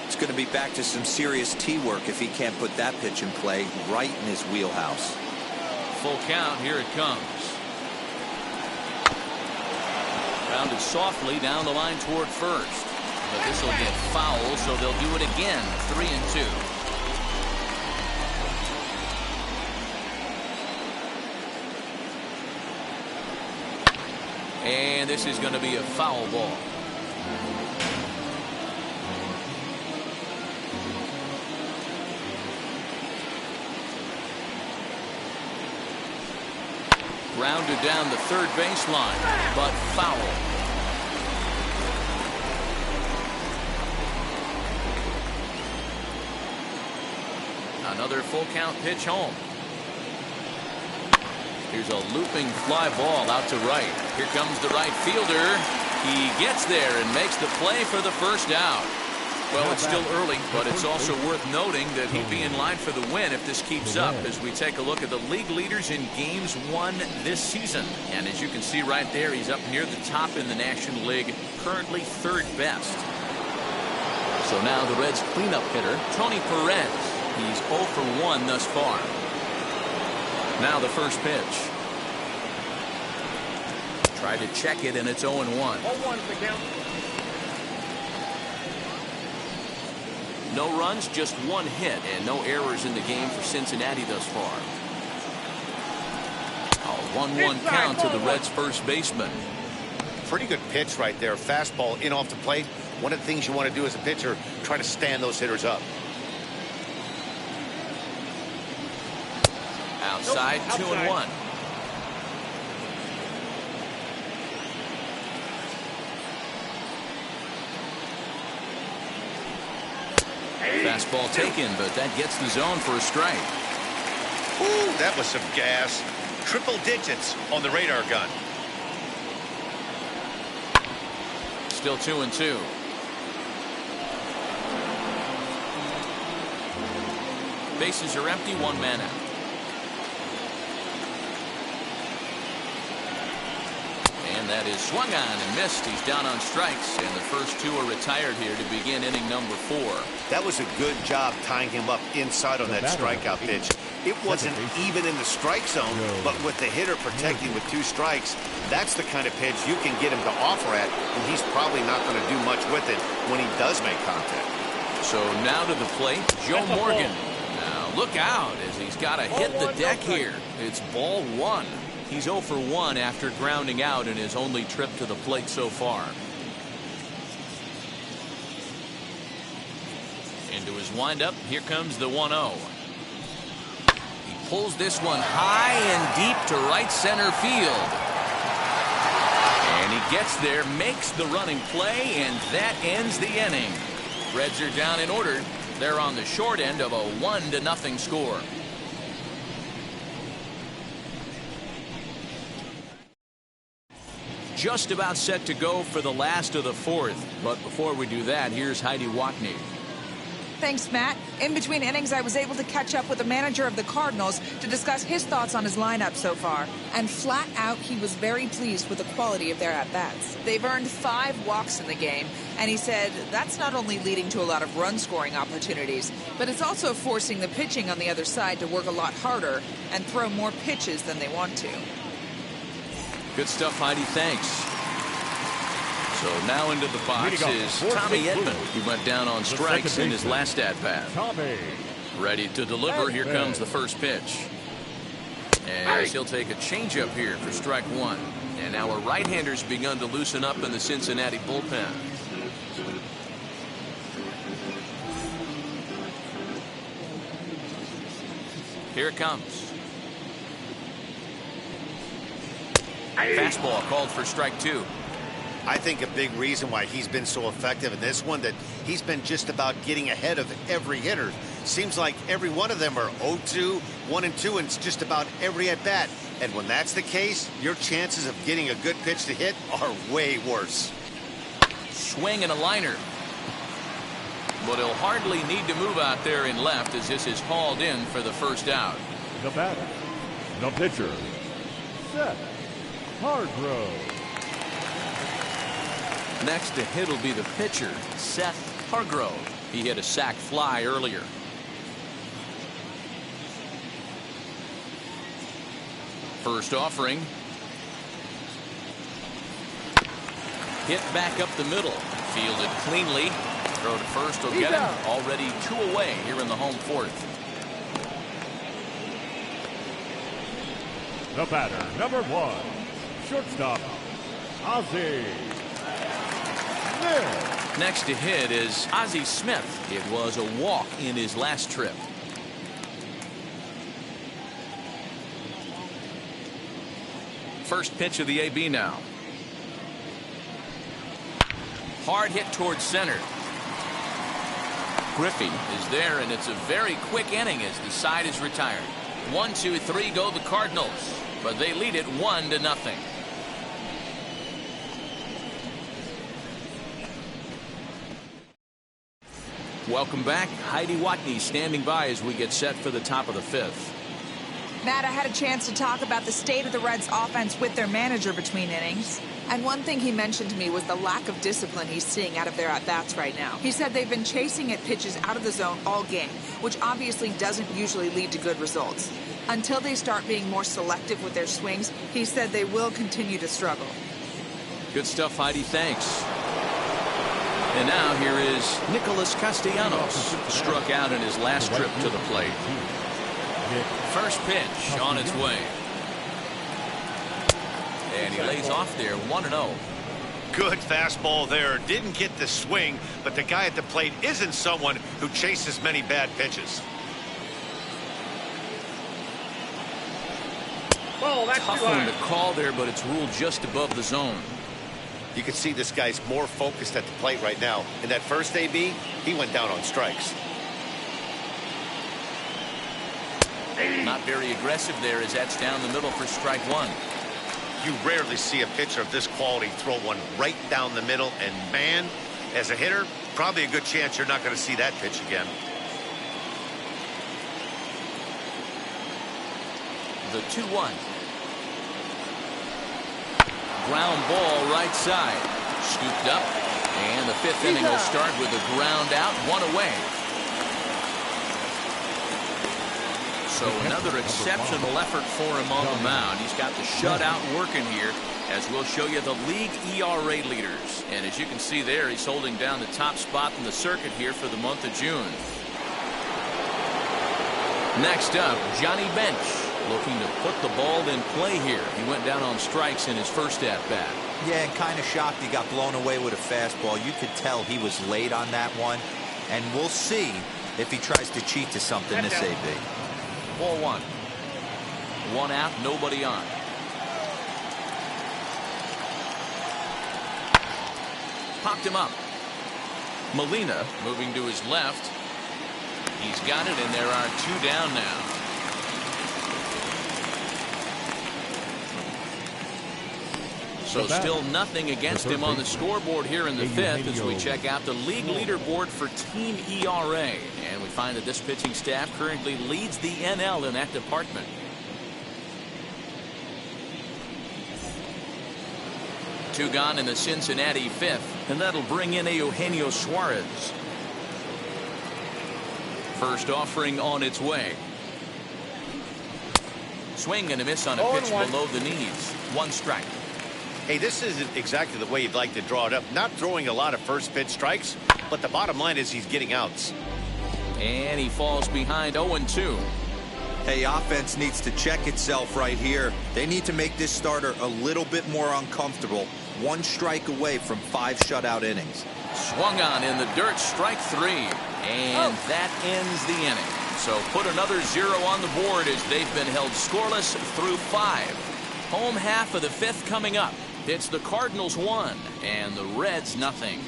S4: It's going to be back to some serious tee work if he can't put that pitch in play right in his wheelhouse.
S1: Full count. Here it comes. Rounded softly down the line toward first. But this will get foul, so they'll do it again. 3-2. And this is going to be a foul ball. Grounded down the third baseline, but foul. Another full count pitch home. Here's a looping fly ball out to right. Here comes the right fielder. He gets there and makes the play for the first out. Well, it's still early, but it's also worth noting that he'd be in line for the win if this keeps up as we take a look at the league leaders in games won this season. And as you can see right there, he's up near the top in the National League, currently third best. So now the Reds' cleanup hitter, Tony Perez. He's 0 for 1 thus far. Now the first pitch. Tried to check it, and it's 0-1.
S5: 0-1's the count.
S1: No runs, just one hit, and no errors in the game for Cincinnati thus far. A 1-1 count to the Reds' first baseman.
S2: Pretty good pitch right there. Fastball in off the plate. One of the things you want to do as a pitcher, try to stand those hitters up.
S1: Outside, 2-1. Fastball taken, but that gets the zone for a strike.
S2: Ooh, that was some gas. Triple digits on the radar gun.
S1: Still 2-2. Bases are empty, one man out. And that is swung on and missed. He's down on strikes, and the first two are retired here to begin inning number 4.
S2: That was a good job tying him up inside on that strikeout pitch. It wasn't even in the strike zone, but with the hitter protecting with 2 strikes, that's the kind of pitch you can get him to offer at, and he's probably not going to do much with it when he does make contact.
S1: So now to the plate, Joe Morgan. Now look out as he's got to hit the deck here. It's ball 1. He's 0 for 1 after grounding out in his only trip to the plate so far. Into his windup, here comes the 1-0. He pulls this one high and deep to right center field. And he gets there, makes the running play, and that ends the inning. Reds are down in order. They're on the short end of a 1-0 score. Just about set to go for the last of the 4th. But before we do that, here's Heidi Wackney.
S7: Thanks, Matt. In between innings, I was able to catch up with the manager of the Cardinals to discuss his thoughts on his lineup so far. And flat out, he was very pleased with the quality of their at-bats. They've earned 5 walks in the game, and he said that's not only leading to a lot of run-scoring opportunities, but it's also forcing the pitching on the other side to work a lot harder and throw more pitches than they want to.
S1: Good stuff, Heidi. Thanks. So now into the box is Tommy Edman. He went down on strikes in his last at-bat. Ready to deliver. Here comes the first pitch. And he'll take a changeup here for strike 1. And now a right-hander's begun to loosen up in the Cincinnati bullpen. Here it comes. Fastball called for strike 2.
S2: I think a big reason why he's been so effective in this one, that he's been just about getting ahead of every hitter. Seems like every one of them are 0-2, 1-2, and it's just about every at bat. And when that's the case, your chances of getting a good pitch to hit are way worse.
S1: Swing and a liner. But he'll hardly need to move out there in left as this is hauled in for the first out.
S3: The batter, the pitcher, Seth Hargrove.
S1: Next to hit will be the pitcher, Seth Hargrove. He hit a sac fly earlier. First offering. Hit back up the middle. Fielded cleanly. Throw to first will get him. Already 2 away here in the home 4th.
S3: The batter, number 1, shortstop, Ozzie Smith.
S1: Next to hit is Ozzie Smith. It was a walk in his last trip. First pitch of the AB now. Hard hit towards center. Griffey is there, and it's a very quick inning as the side is retired. 1, 2, 3 go the Cardinals, but they lead it 1-0. Welcome back. Heidi Watney standing by as we get set for the top of the fifth.
S7: Matt, I had a chance to talk about the state of the Reds offense with their manager between innings. And one thing he mentioned to me was the lack of discipline he's seeing out of their at-bats right now. He said they've been chasing at pitches out of the zone all game, which obviously doesn't usually lead to good results. Until they start being more selective with their swings, he said they will continue to struggle.
S1: Good stuff, Heidi. Thanks. And now here is Nicholas Castellanos, struck out in his last trip to the plate. First pitch on its way. And he lays off there, 1-0.
S2: Good fastball there. Didn't get the swing, but the guy at the plate isn't someone who chases many bad pitches.
S5: Oh, that's
S1: tough one to call there, but it's ruled just above the zone.
S2: You can see this guy's more focused at the plate right now. In that first AB, he went down on strikes.
S1: Not very aggressive there as that's down the middle for strike one.
S2: You rarely see a pitcher of this quality throw one right down the middle, and man, as a hitter, probably a good chance you're not going to see that pitch again.
S1: The 2-1. Ground ball right side. Scooped up. And the fifth inning will start with a ground out, one away. So another exceptional effort for him on the mound. He's got the shutout working here as we'll show you the league ERA leaders. And as you can see there, he's holding down the top spot in the circuit here for the month of June. Next up, Johnny Bench. Looking to put the ball in play here. He went down on strikes in his first at-bat.
S4: Yeah, and kind of shocked he got blown away with a fastball. You could tell he was late on that one. And we'll see if he tries to cheat to something this AB.
S1: 4-1. One out, nobody on. Popped him up. Molina moving to his left. He's got it, and there are two down now. So still nothing against him on the scoreboard here in the fifth as we check out the league leaderboard for team ERA. And we find that this pitching staff currently leads the NL in that department. Two gone in the Cincinnati fifth, and that'll bring in Eugenio Suarez. First offering on its way. Swing and a miss on a pitch below the knees. One strike.
S2: Hey, this isn't exactly the way you'd like to draw it up. Not throwing a lot of first pitch strikes, but the bottom line is he's getting outs.
S1: And he falls behind 0-2.
S4: Hey, offense needs to check itself right here. They need to make this starter a little bit more uncomfortable. One strike away from 5 shutout innings.
S1: Swung on in the dirt, strike 3. And that ends the inning. So put another 0 on the board as they've been held scoreless through 5. Home half of the fifth coming up. It's the Cardinals 1 and the Reds nothing.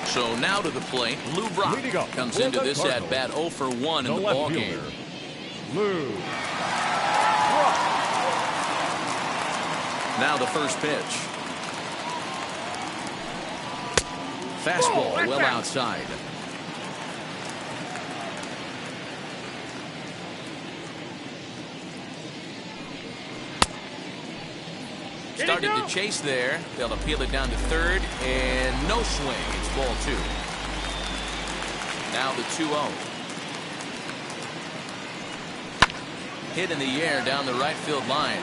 S1: So now to the plate, Lou Brock comes into this at bat 0 for 1 in the ball game.
S3: Lou.
S1: Now the first pitch. Fastball well outside. Started to chase there. They'll appeal it down to third, and no swing. It's ball 2. Now the 2-0. Hit in the air down the right field line.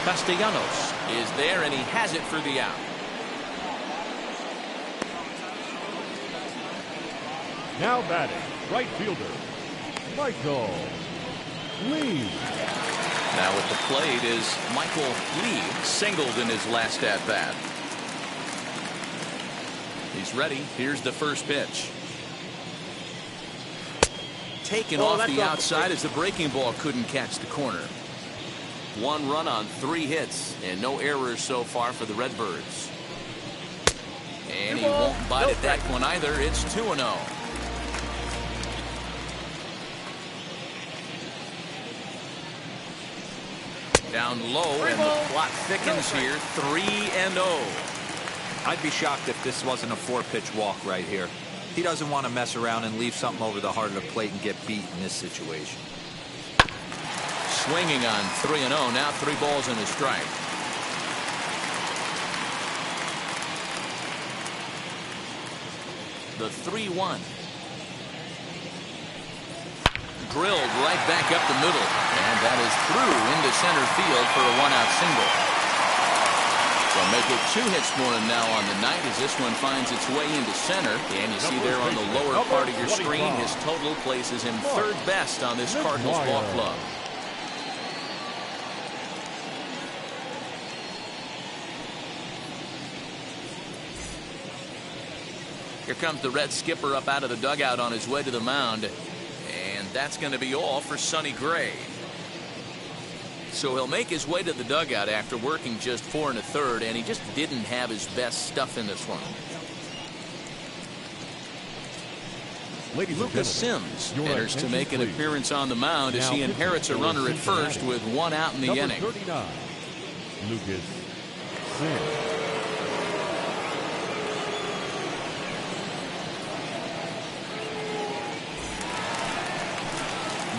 S1: Castellanos is there, and he has it for the out.
S3: Now batting, right fielder, Michael Lee.
S1: Now at the plate is Michael Lee, singled in his last at-bat. He's ready. Here's the first pitch. Taken off the outside as the breaking ball couldn't catch the corner. 1 run on 3 hits and no errors so far for the Redbirds. And he won't bite at that one either. It's 2-0. Down low, and the plot thickens here. 3-0.
S4: I'd be shocked if this wasn't a 4-pitch walk right here. He doesn't want to mess around and leave something over the heart of the plate and get beat in this situation.
S1: Swinging on 3-0. Now 3 balls and a strike. The 3-1. Drilled right back up the middle, and that is through into center field for a 1-out single. They'll make it 2 hits for him now on the night as this one finds its way into center. And you see there on the lower part of your screen, his total places him 3rd best on this Cardinals ball club. Here comes the Red skipper up out of the dugout on his way to the mound. And that's going to be all for Sonny Gray. So he'll make his way to the dugout after working just 4 1/3, and he just didn't have his best stuff in this one. Lucas Sims enters to make an appearance on the mound as he inherits a runner at first with 1 out in the inning.
S3: 39, Lucas Sims.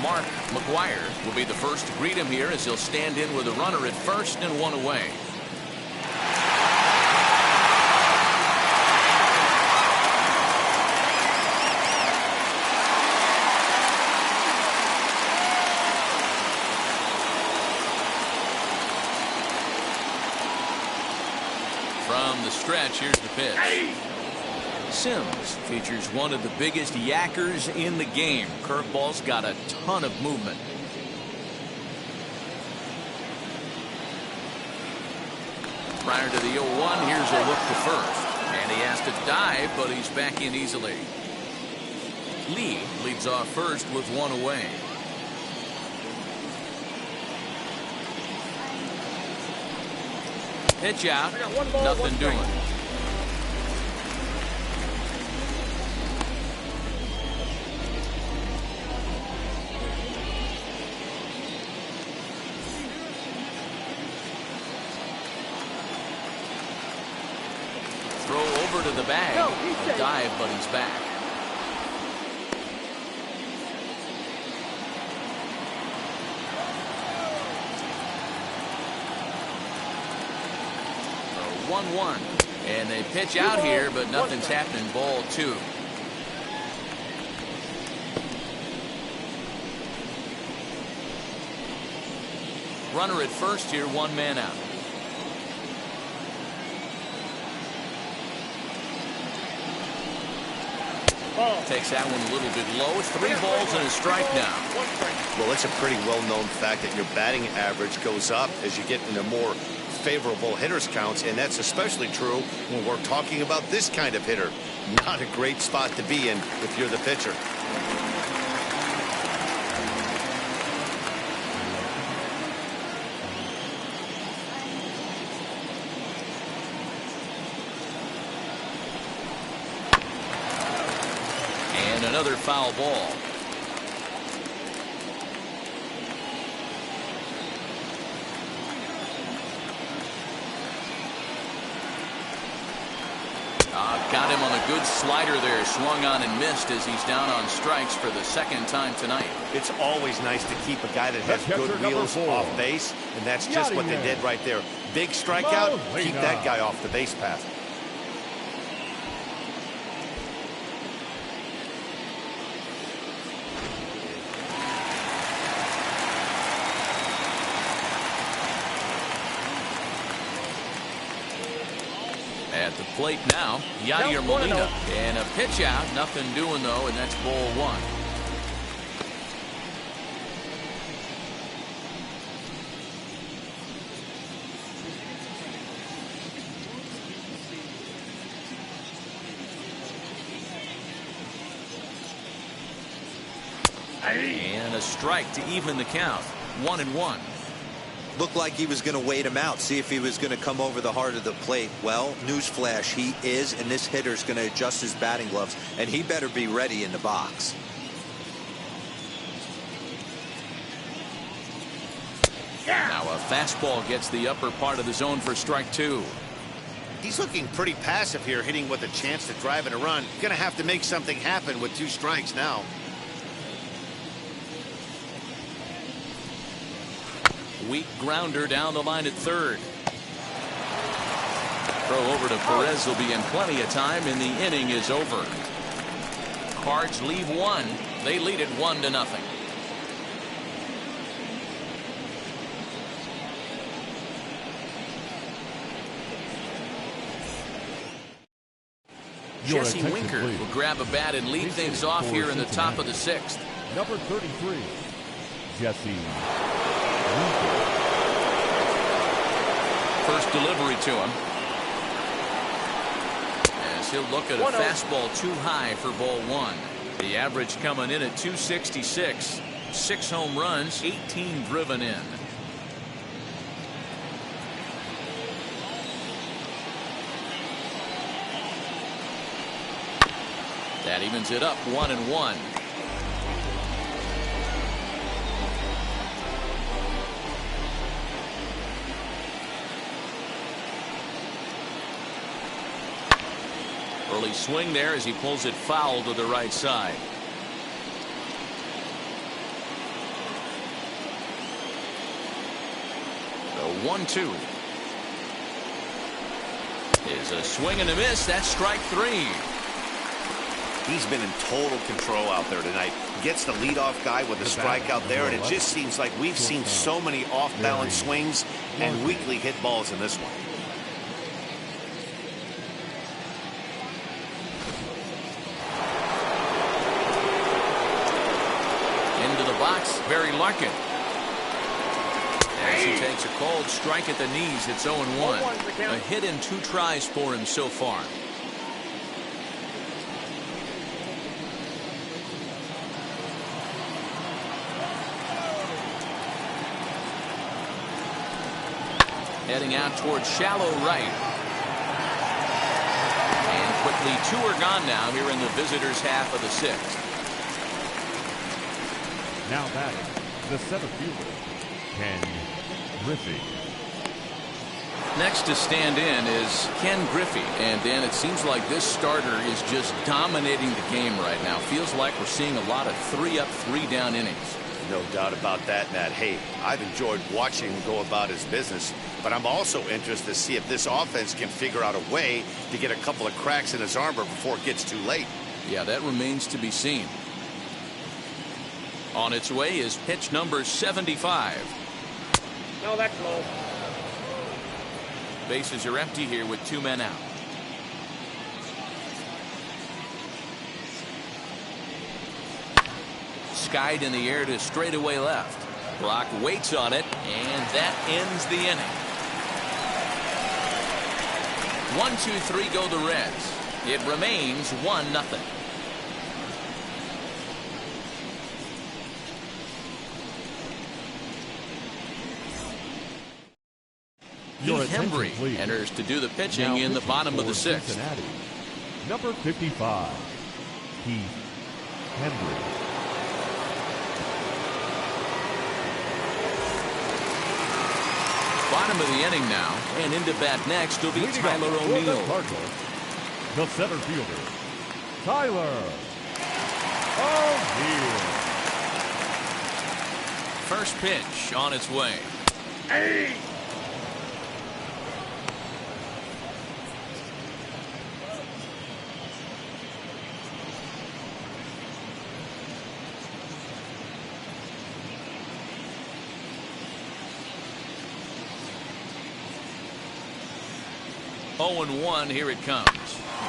S1: Mark McGuire will be the first to greet him here as he'll stand in with a runner at first and 1 away. From the stretch, here's the pitch. Sims features one of the biggest yackers in the game. Curveball's got a ton of movement. Prior to the 0-1, here's a look to first. And he has to dive, but he's back in easily. Lee leads off first with 1 away. Pitch out, nothing doing. Throw over to the bag. A dive, but he's back. A 1-1. And they pitch out here, but nothing's happening. Ball 2. Runner at first here, 1 man out. Takes that one a little bit low. 3 balls and a strike now.
S2: Well, it's a pretty well-known fact that your batting average goes up as you get into more favorable hitters counts, and that's especially true when we're talking about this kind of hitter. Not a great spot to be in if you're the pitcher.
S1: Another foul ball. Got him on a good slider there. Swung on and missed as he's down on strikes for the 2nd time tonight.
S2: It's always nice to keep a guy that has good wheels off base, and that's just what they did right there. Big strikeout, keep that guy off the base path.
S1: At the plate now, Yadier Molina. And a pitch out. Nothing doing, though, and that's ball 1. And a strike to even the count. 1-1.
S4: Looked like he was going to wait him out, see if he was going to come over the heart of the plate. Well, newsflash, he is, and this hitter's going to adjust his batting gloves, and he better be ready in the box.
S1: Now a fastball gets the upper part of the zone for strike 2.
S2: He's looking pretty passive here, hitting with a chance to drive in a run. Gonna have to make something happen with 2 strikes now.
S1: Weak grounder down the line at third. Throw over to Perez will be in plenty of time, and the inning is over. Cards leave 1. They lead it 1-0. Jesse Winker will grab a bat and lead things off here in the top of the 6th.
S3: Number 33, Jesse Winker.
S1: First delivery to him. As he'll look at a fastball too high for ball 1. The average coming in at 266. 6 home runs, 18 driven in. That evens it up 1-1. Early swing there as he pulls it foul to the right side. The 1-2 is a swing and a miss. That's strike 3.
S2: He's been in total control out there tonight. Gets the leadoff guy with a strikeout there, and it just seems like we've seen so many off-balance swings and weakly hit balls in this one.
S1: Into the box, Barry Larkin. As he takes a cold strike at the knees, it's 0-1. A hit in 2 tries for him so far. Heading out towards shallow right. And quickly 2 are gone now here in the visitors' half of the 6th.
S3: Now batting, the center fielder, Ken Griffey.
S1: Next to stand in is Ken Griffey. And Dan, it seems like this starter is just dominating the game right now. Feels like we're seeing a lot of 3-up, 3-down innings.
S2: No doubt about that, Nat. Hey, I've enjoyed watching him go about his business, but I'm also interested to see if this offense can figure out a way to get a couple of cracks in his armor before it gets too late.
S1: Yeah, that remains to be seen. On its way is pitch number 75.
S5: No, that's low.
S1: Bases are empty here with 2 men out. Skied in the air to straightaway left. Brock waits on it, and that ends the inning. 1-2-3 go the Reds. It remains 1-0. Heath Hembry enters to do the pitching
S3: now
S1: in the bottom of the 6th.
S3: Cincinnati. Number 55, Heath Hembry.
S1: Bottom of the inning now, and into bat next will be Tyler O'Neill.
S3: The center fielder, Tyler O'Neill.
S1: First pitch on its way.
S5: Hey!
S1: Oh, 0-1, here it comes.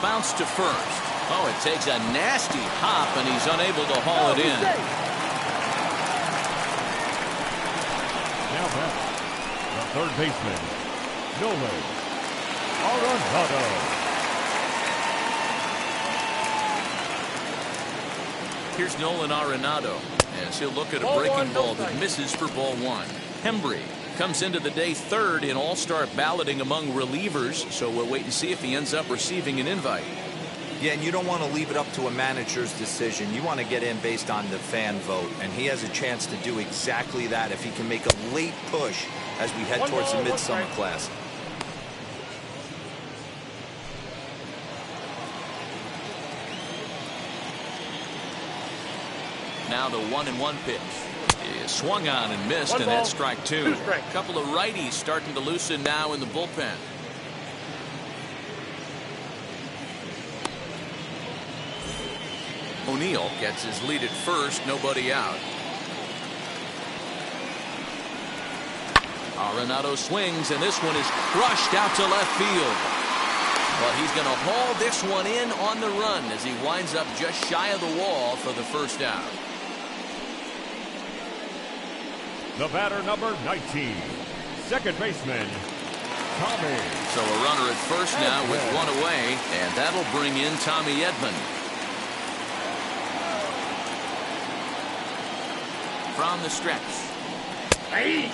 S1: Bounce to first. Oh, it takes a nasty hop, and he's unable to haul it in.
S3: Now back, the third baseman, Nolan Arenado.
S1: Here's Nolan Arenado as he'll look at a breaking ball that misses for ball 1. Hembry comes into the day 3rd in all-star balloting among relievers, so we'll wait and see if he ends up receiving an invite.
S4: Yeah, and you don't want to leave it up to a manager's decision. You want to get in based on the fan vote, and he has a chance to do exactly that if he can make a late push as we head towards the Midsummer Classic.
S1: Now the 1-1 pitch is swung on and missed, and that's strike two. A couple of righties starting to loosen now in the bullpen. O'Neill gets his lead at first, nobody out. Arenado swings, and this one is crushed out to left field. But he's going to haul this one in on the run as he winds up just shy of the wall for the first out.
S3: The batter, number 19, second baseman, Tommy.
S1: So a runner at first now with one away, and that'll bring in Tommy Edman. From the stretch.
S5: Hey.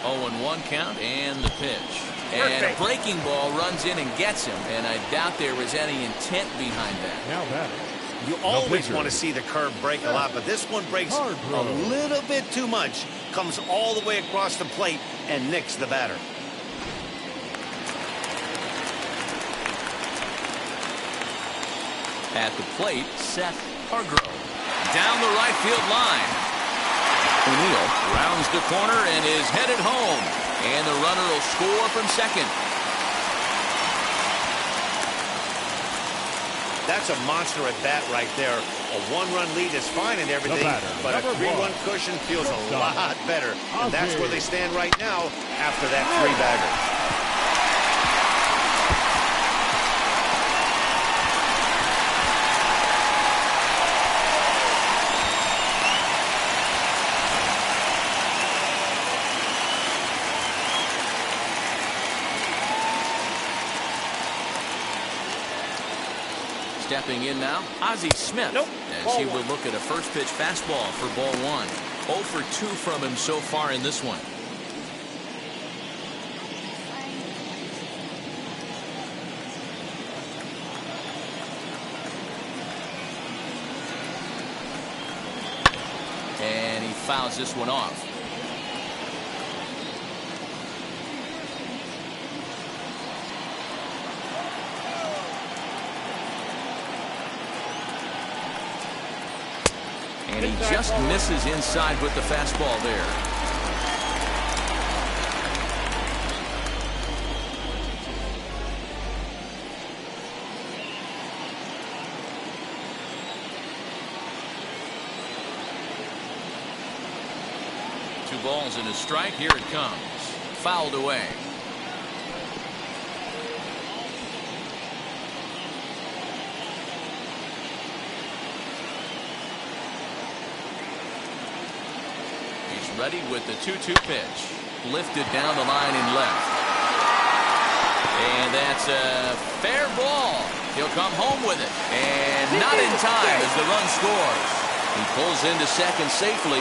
S1: 0-1 count and the pitch. And a breaking ball runs in and gets him, and I doubt there was any intent behind that.
S3: Now batter.
S2: You always want to see the curve break a lot, but this one breaks a little bit too much. Comes all the way across the plate and nicks the batter.
S1: At the plate, Seth Hargrove. Down the right field line. O'Neill rounds the corner and is headed home. And the runner will score from second.
S2: That's a monster at bat right there. A one-run lead is fine and everything, but a three-run cushion feels a lot better. And that's where they stand right now after that three-bagger.
S1: Stepping in now, Ozzie Smith, as he will look at a first pitch fastball for ball one. 0 for 2 from him so far in this one. And he fouls this one off. And he just misses inside with the fastball there. Two balls and a strike. Here it comes. Fouled away. Ready with the 2-2 pitch. Lifted down the line and left. And that's a fair ball. He'll come home with it. And not in time as the run scores. He pulls into second safely,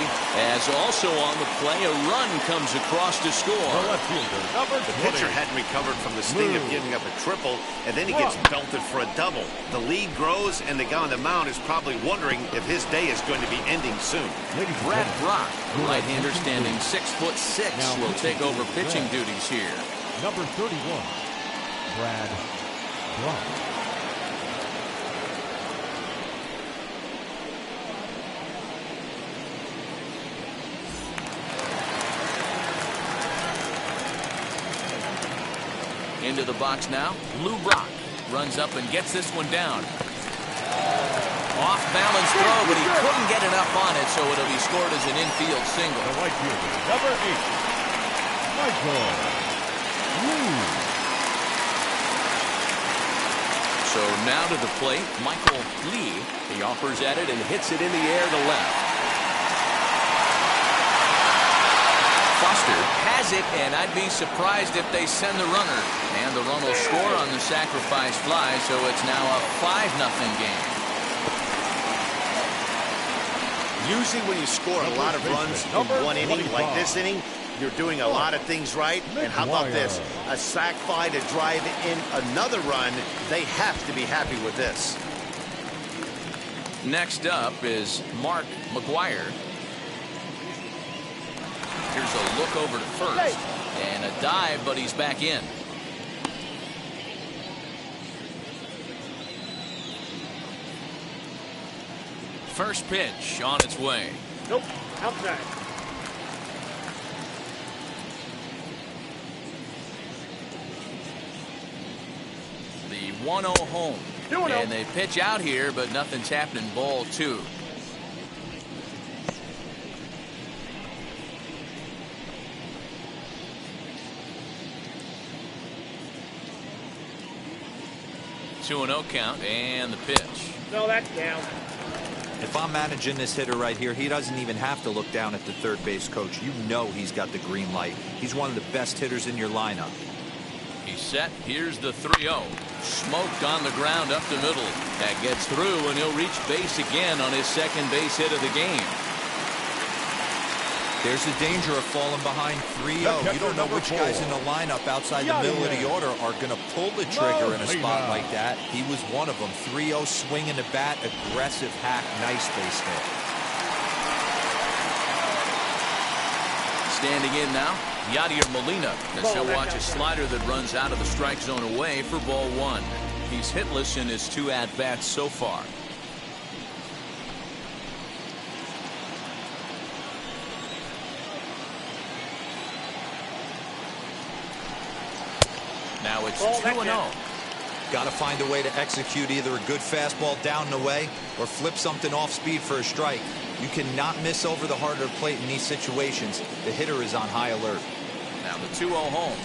S1: as also on the play a run comes across to score.
S2: The pitcher hadn't recovered from the sting of giving up a triple, and then he gets belted for a double. The lead grows, and the guy on the mound is probably wondering if his day is going to be ending soon.
S1: Brad Brock, right-hander standing 6'6", will take over pitching duties here.
S3: Number 31, Brad Brock.
S1: Into the box now. Lou Brock runs up and gets this one down. Off balance throw, but he couldn't get enough on it, so it'll be scored as an infield single.
S3: The right fielder, number 8, Michael Lee.
S1: So now to the plate, Michael Lee. He offers at it and hits it in the air to left. Foster has has it, and I'd be surprised if they send the runner. And the run will score on the sacrifice fly, so it's now a 5-0 game.
S2: Usually when you score a lot of runs in one inning, like this inning, you're doing a lot of things right. And how about this? A sac fly to drive in another run. They have to be happy with this.
S1: Next up is Mark McGuire. Here's a look over to first. And a dive, but he's back in. First pitch on its way.
S5: Nope. Outside.
S1: The 1-0 home. And they pitch out here, but nothing's happening. Ball 2. Two and 0 count, and the pitch.
S5: No, that's down.
S4: If I'm managing this hitter right here, he doesn't even have to look down at the third base coach. You know he's got the green light. He's one of the best hitters in your lineup.
S1: He's set. Here's the 3-0. Smoked on the ground up the middle. That gets through, and he'll reach base again on his second base hit of the game.
S4: There's the danger of falling behind 3-0. You don't know which guys in the lineup outside the middle of the order are going to pull the trigger in a spot like that. He was one of them. 3-0 swinging the bat, aggressive hack, nice base hit.
S1: Standing in now, Yadier Molina, as he'll watch a slider that runs out of the strike zone away for ball 1. He's hitless in his 2 at-bats so far. Now it's 2-0.
S4: Got to find a way to execute either a good fastball down and away or flip something off speed for a strike. You cannot miss over the harder plate in these situations. The hitter is on high alert.
S1: Now the 2-0 home.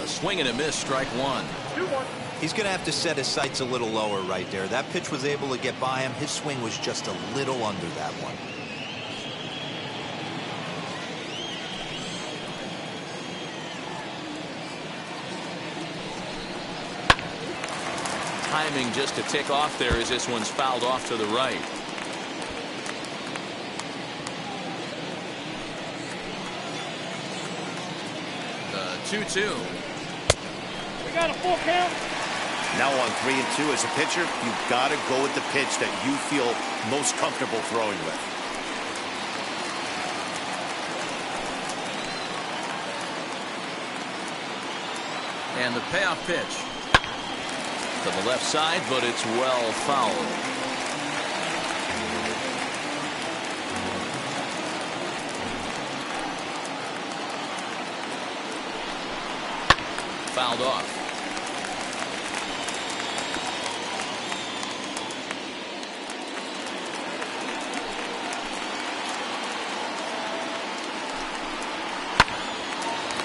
S1: A swing and a miss, strike 1.
S5: 2-1.
S4: He's going to have to set his sights a little lower right there. That pitch was able to get by him. His swing was just a little under that one.
S1: Timing just to tick off there as this one's fouled off to the right. The 2-2.
S5: We got a full count.
S2: Now on 3 and 2 as a pitcher, you've got to go with the pitch that you feel most comfortable throwing with.
S1: And the payoff pitch. To the left side, but it's well fouled. Fouled off.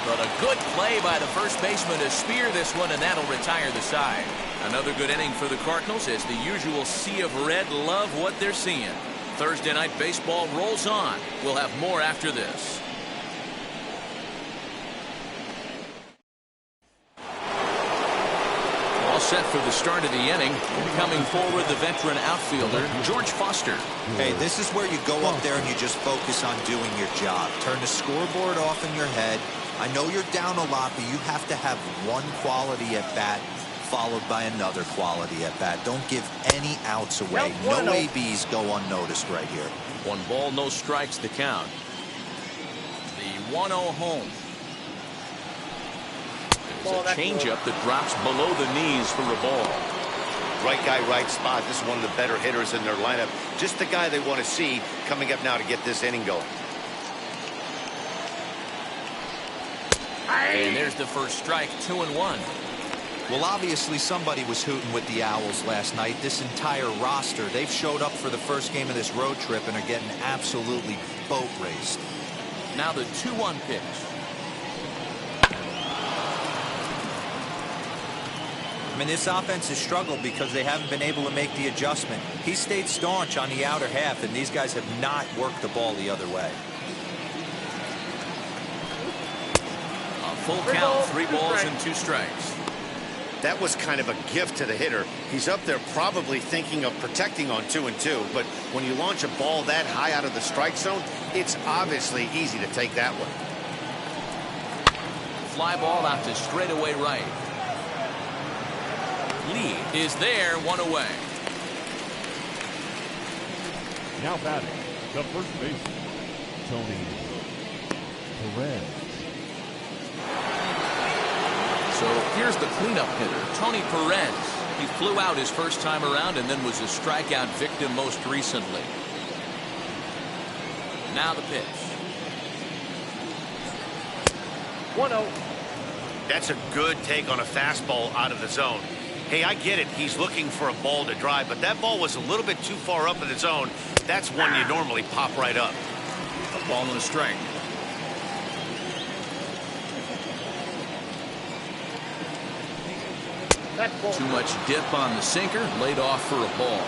S1: But a good play by the first baseman to spear this one, and that'll retire the side. Another good inning for the Cardinals as the usual sea of red love what they're seeing. Thursday night baseball rolls on. We'll have more after this. All set for the start of the inning. Coming forward, the veteran outfielder, George Foster.
S4: Hey, this is where you go up there and you just focus on doing your job. Turn the scoreboard off in your head. I know you're down a lot, but you have to have one quality at bat followed by another quality at bat. Don't give any outs away. No ABs go unnoticed right here.
S1: 1 ball, no strikes to count. The 1-0 home. There's a changeup that drops below the knees for a ball.
S2: Right guy, right spot. This is one of the better hitters in their lineup. Just the guy they want to see coming up now to get this inning going.
S1: And there's the first strike, 2-1.
S4: Well, obviously somebody was hooting with the Owls last night. This entire roster, they've showed up for the first game of this road trip and are getting absolutely boat raced.
S1: Now the 2-1 pitch.
S4: I mean, this offense has struggled because they haven't been able to make the adjustment. He stayed staunch on the outer half, and these guys have not worked the ball the other way.
S1: Full count, 3 balls and 2 strikes.
S2: That was kind of a gift to the hitter. He's up there probably thinking of protecting on 2-2, but when you launch a ball that high out of the strike zone, it's obviously easy to take that one.
S1: Fly ball out to straightaway right. Lead is there, 1 away.
S3: Now batting, the first baseman, Tony Perez.
S1: So here's the cleanup hitter, Tony Perez. He flew out his first time around and then was a strikeout victim most recently. Now the pitch.
S5: 1-0.
S2: That's a good take on a fastball out of the zone. Hey, I get it. He's looking for a ball to drive, but that ball was a little bit too far up in the zone. That's one you normally pop right up.
S1: A ball and a strike. Too much dip on the sinker, laid off for a ball.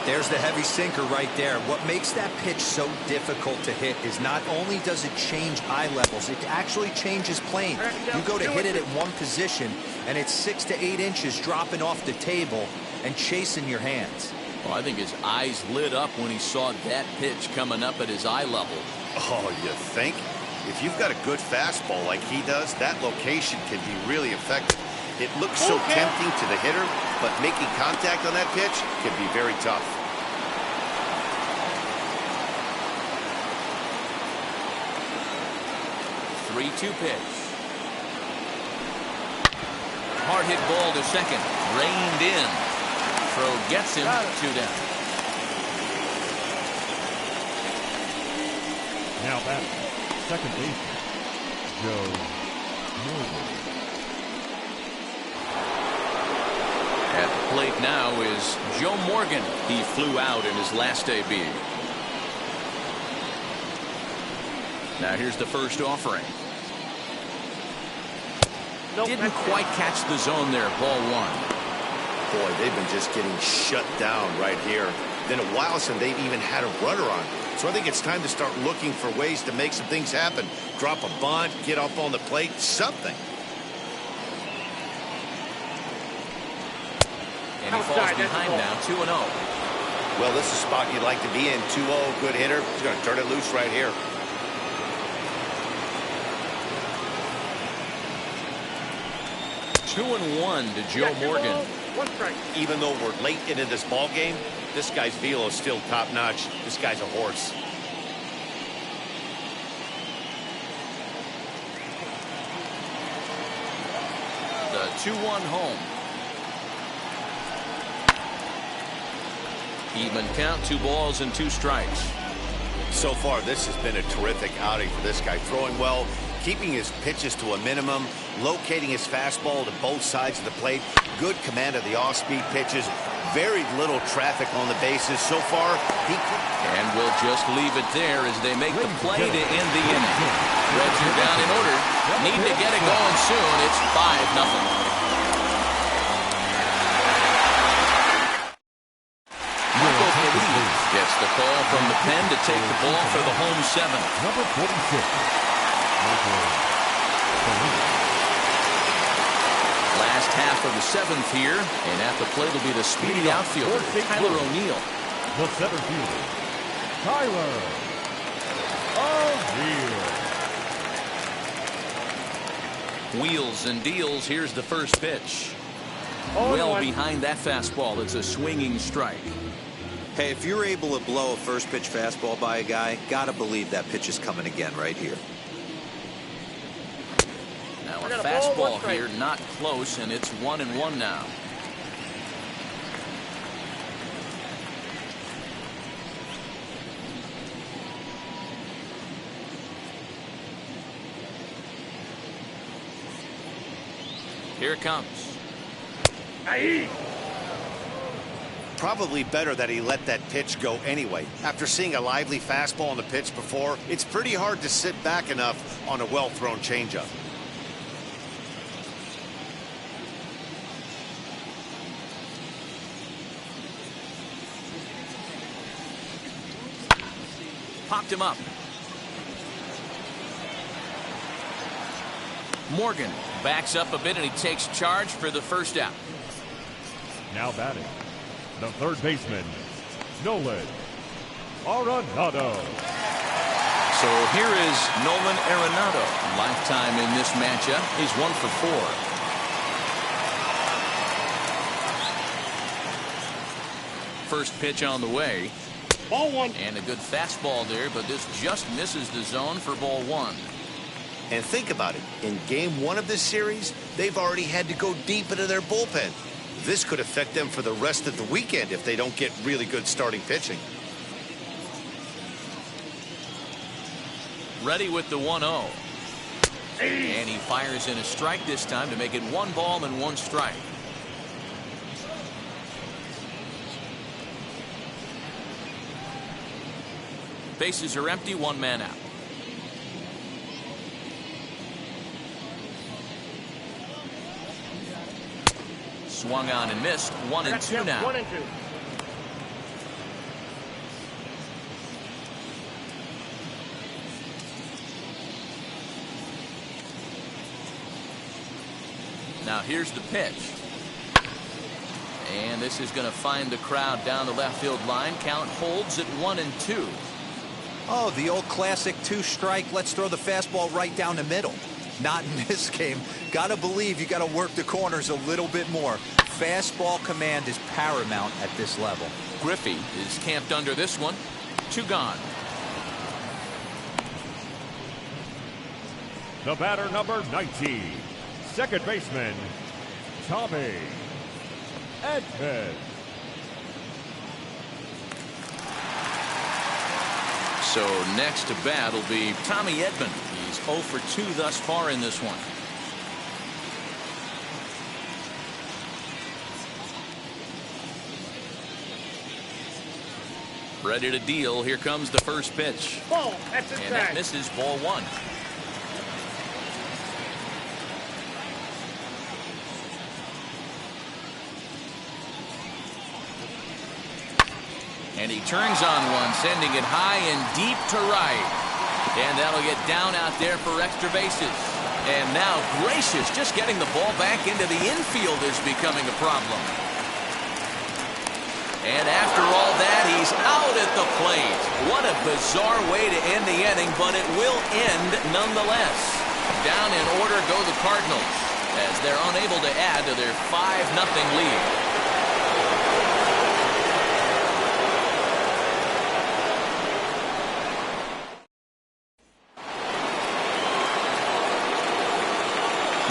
S4: There's the heavy sinker right there. What makes that pitch so difficult to hit is not only does it change eye levels, it actually changes plane. You go to hit it at one position, and it's 6 to 8 inches dropping off the table and chasing your hands.
S1: Well, I think his eyes lit up when he saw that pitch coming up at his eye level.
S2: Oh, you think? If you've got a good fastball like he does, that location can be really effective. It looks so tempting to the hitter, but making contact on that pitch can be very tough.
S1: Three-two pitch. Hard hit ball to second. Reined in. Throw gets him 2 down.
S3: Now batting, second baseman, Joe Morgan.
S1: At the plate now is Joe Morgan. He flew out in his last AB. Now here's the first offering. Didn't quite catch the zone there. Ball 1.
S2: Boy, they've been just getting shut down right here. Been a while since they've even had a runner on. So I think it's time to start looking for ways to make some things happen. Drop a bunt, get up on the plate, something.
S1: And he falls behind now, 2-0.
S2: Well, this is a spot you'd like to be in. 2-0, good hitter. He's going to turn it loose right here.
S1: Two and 1 to Joe Morgan.
S5: 1 strike.
S2: Even though we're late into this ball game, this guy's velo is still top notch. This guy's a horse.
S1: The 2-1 home. Even count, 2 balls and 2 strikes.
S2: So far, this has been a terrific outing for this guy. Throwing well, keeping his pitches to a minimum, locating his fastball to both sides of the plate, good command of the off-speed pitches, very little traffic on the bases. So far,
S1: and we'll just leave it there as they make the play to end the inning. Reds are down in order. Need to get it going soon. It's 5-0. Gets the call from the pen to take the ball for the home 7th.
S3: Number 46.
S1: Last half of the 7th here, and at the plate will be the speedy outfielder, Tyler O'Neill.
S3: The center fielder, Tyler O'Neill.
S1: Wheels and deals. Here's the first pitch. Well behind that fastball. It's a swinging strike.
S4: Hey, if you're able to blow a first pitch fastball by a guy, gotta believe that pitch is coming again right here.
S1: Now a fastball here, not close, and it's 1-1 now. Here it comes.
S5: Aye.
S2: probably better that he let that pitch go anyway. After seeing a lively fastball on the pitch before, it's pretty hard to sit back enough on a well-thrown changeup.
S1: Popped him up. Morgan backs up a bit and he takes charge for the first out.
S3: Now batting, the third baseman, Nolan Arenado.
S1: So here is Nolan Arenado. Lifetime in this matchup is 1 for 4. First pitch on the way.
S5: Ball 1.
S1: And a good fastball there, but this just misses the zone for ball 1.
S2: And think about it. In game 1 of this series, they've already had to go deep into their bullpen. This could affect them for the rest of the weekend if they don't get really good starting pitching.
S1: Ready with the 1-0. And he fires in a strike this time to make it 1 ball and 1 strike. Bases are empty, 1 man out. Swung on and missed. 1 and 2 now.
S5: 1 and 2.
S1: Now here's the pitch. And this is going to find the crowd down the left field line. Count holds at 1 and 2.
S4: Oh, the old classic 2-strike. Let's throw the fastball right down the middle. Not in this game. Got to believe you got to work the corners a little bit more. Fastball command is paramount at this level.
S1: Griffey is camped under this one. 2 gone.
S3: The batter, number 19, second baseman, Tommy Edman.
S1: So next to bat will be Tommy Edman. He's 0 for 2 thus far in this one. Ready to deal. Here comes the first pitch.
S5: Ball. That's
S1: And that misses ball 1. And he turns on one, sending it high and deep to right. And that'll get down out there for extra bases. And now Gracious just getting the ball back into the infield is becoming a problem. And after all that, he's out at the plate. What a bizarre way to end the inning, but it will end nonetheless. Down in order go the Cardinals as they're unable to add to their 5-0 lead.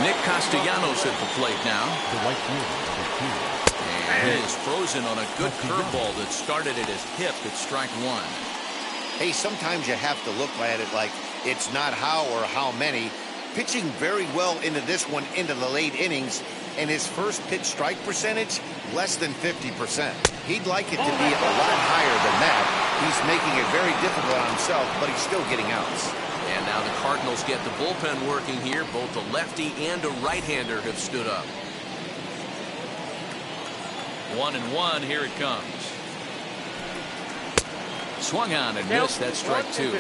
S1: Nick Castellanos at the plate now.
S3: The right field, number 2.
S1: And he is frozen on a good curveball that started at his hip at strike 1.
S2: Hey, sometimes you have to look at it like it's not how or how many. Pitching very well into this one into the late innings, and his first pitch strike percentage less than 50%. He'd like it to be a lot higher than that. He's making it very difficult on himself, but he's still getting outs.
S1: And now the Cardinals get the bullpen working here. Both a lefty and a right-hander have stood up. 1-1. Here it comes. Swung on and missed. That's strike 2.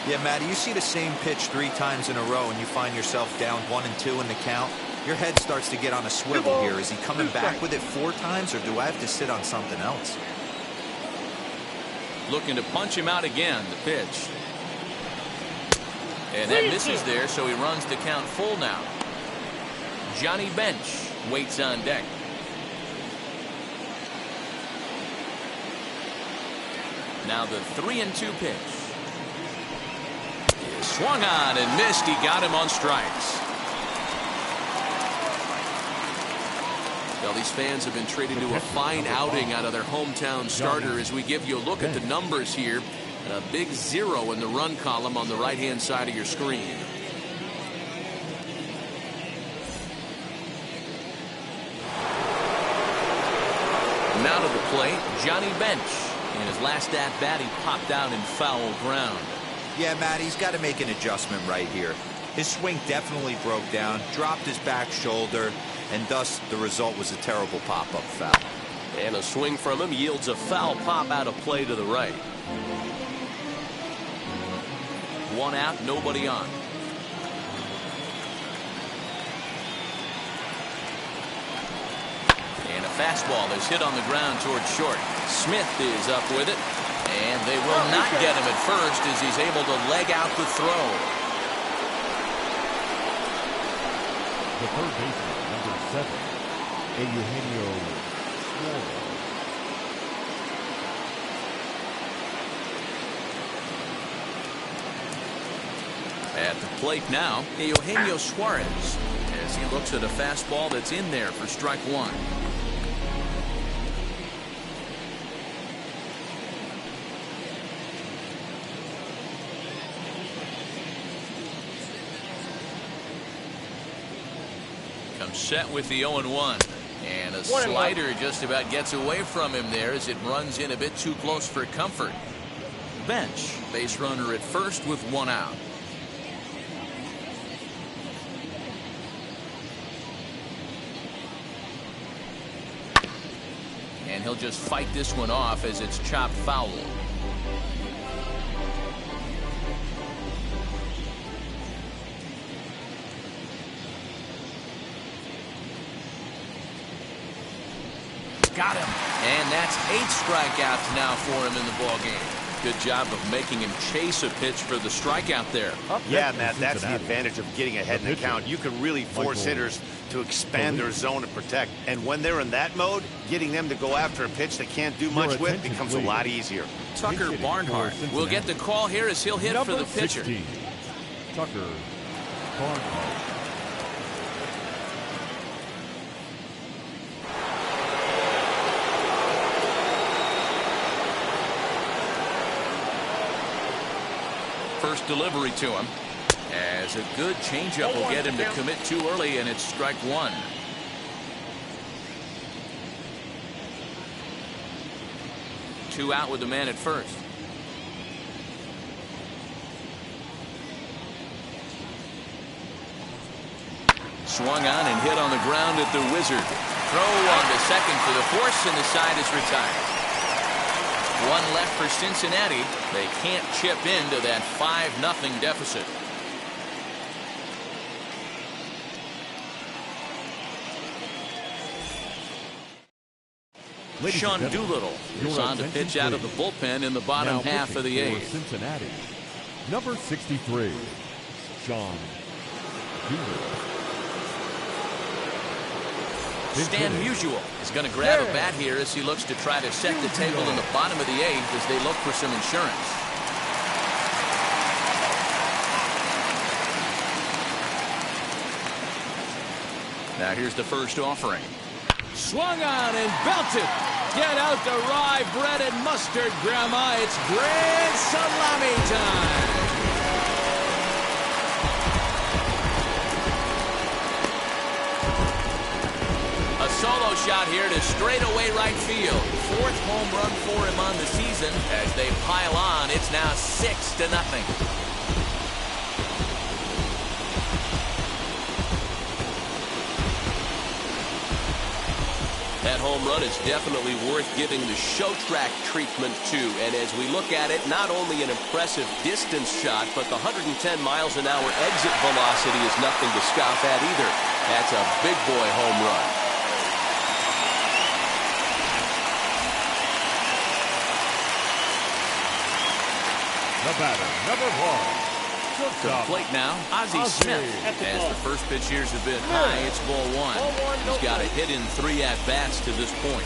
S4: Yeah, Matty, you see the same pitch 3 times in a row and you find yourself down 1-2 in the count. Your head starts to get on a swivel here. Is he coming back with it 4 times, or do I have to sit on something else?
S1: Looking to punch him out again. The pitch. And that misses there, so he runs the count full now. Johnny Bench waits on deck. Now the 3-2 pitch. Swung on and missed. He got him on strikes. Well, these fans have been treated to a fine outing out of their hometown starter as we give you a look at the numbers here. A big 0 in the run column on the right-hand side of your screen. Now to the plate, Johnny Bench. In his last at-bat, he popped out in foul ground.
S4: Yeah, Matt, he's got to make an adjustment right here. His swing definitely broke down, dropped his back shoulder, and thus the result was a terrible pop-up foul.
S6: And a swing from him yields a foul pop out of play to the right.
S1: 1 out, nobody on. fastball is hit on the ground towards short. Smith is up with it, and they will not get him at first as he's able to leg out the throw.
S3: The third baseman, number 7, Eugenio Suarez.
S1: At the plate now, Eugenio Suarez, as he looks at a fastball that's in there for strike one. Comes set with the 0-1. And a slider just about gets away from him there as it runs in a bit too close for comfort. Bench, base runner at first with one out. And he'll just fight this one off as it's chopped foul. Got him. And that's 8 strikeouts now for him in the ballgame. Good job of making him chase a pitch for the strikeout there.
S2: Yeah, Matt, that's the advantage of getting ahead in the count. You can really force hitters to expand their zone and protect. And when they're in that mode, getting them to go after a pitch they can't do much with becomes a lot easier.
S1: Tucker Barnhart will get the call here as he'll hit for the pitcher.
S3: 16, Tucker Barnhart.
S1: First delivery to him, as a good changeup will get him to commit too early, and it's strike one. Two out with the man at first. Swung on and hit on the ground at the Wizard. Throw on to second for the force, and the side is retired. One left for Cincinnati. They can't chip into that 5-0 deficit. Sean Doolittle is on to pitch out of the bullpen in the bottom half of the 8th.
S3: Cincinnati, number 63, Sean Doolittle.
S1: Stan Musial is going to grab a bat here as he looks to try to set the table in the bottom of the 8th as they look for some insurance. Now here's the first offering. Swung on and belted. Get out the rye bread and mustard, Grandma. It's grand salami time. A solo shot here to straightaway right field. 4th home run for him on the season. As they pile on, it's now 6-0. That home run is definitely worth giving the show track treatment to. And as we look at it, not only an impressive distance shot, but the 110 miles an hour exit velocity is nothing to scoff at either. That's a big boy home run.
S3: The batter, number 1.
S1: To the plate now, Ozzie Smith. As the first pitch here's a bit high, it's ball 1. He's got a hit in 3 at-bats to this point.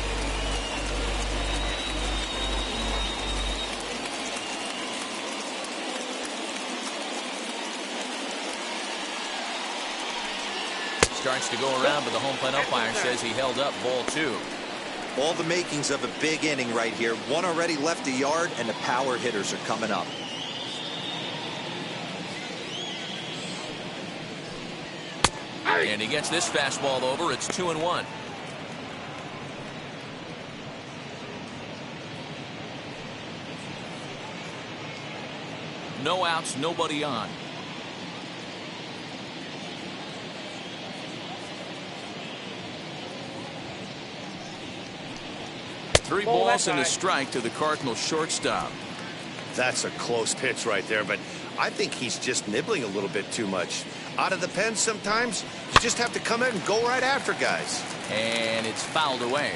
S1: Starts to go around, but the home plate umpire says he held up ball 2.
S4: All the makings of a big inning right here. One already left the yard, and the power hitters are coming up.
S1: And he gets this fastball over. It's 2-1. No outs, nobody on. Three balls and a strike to the Cardinals shortstop.
S2: That's a close pitch right there, but I think he's just nibbling a little bit too much. Out of the pen sometimes, you just have to come in and go right after guys.
S1: And it's fouled away.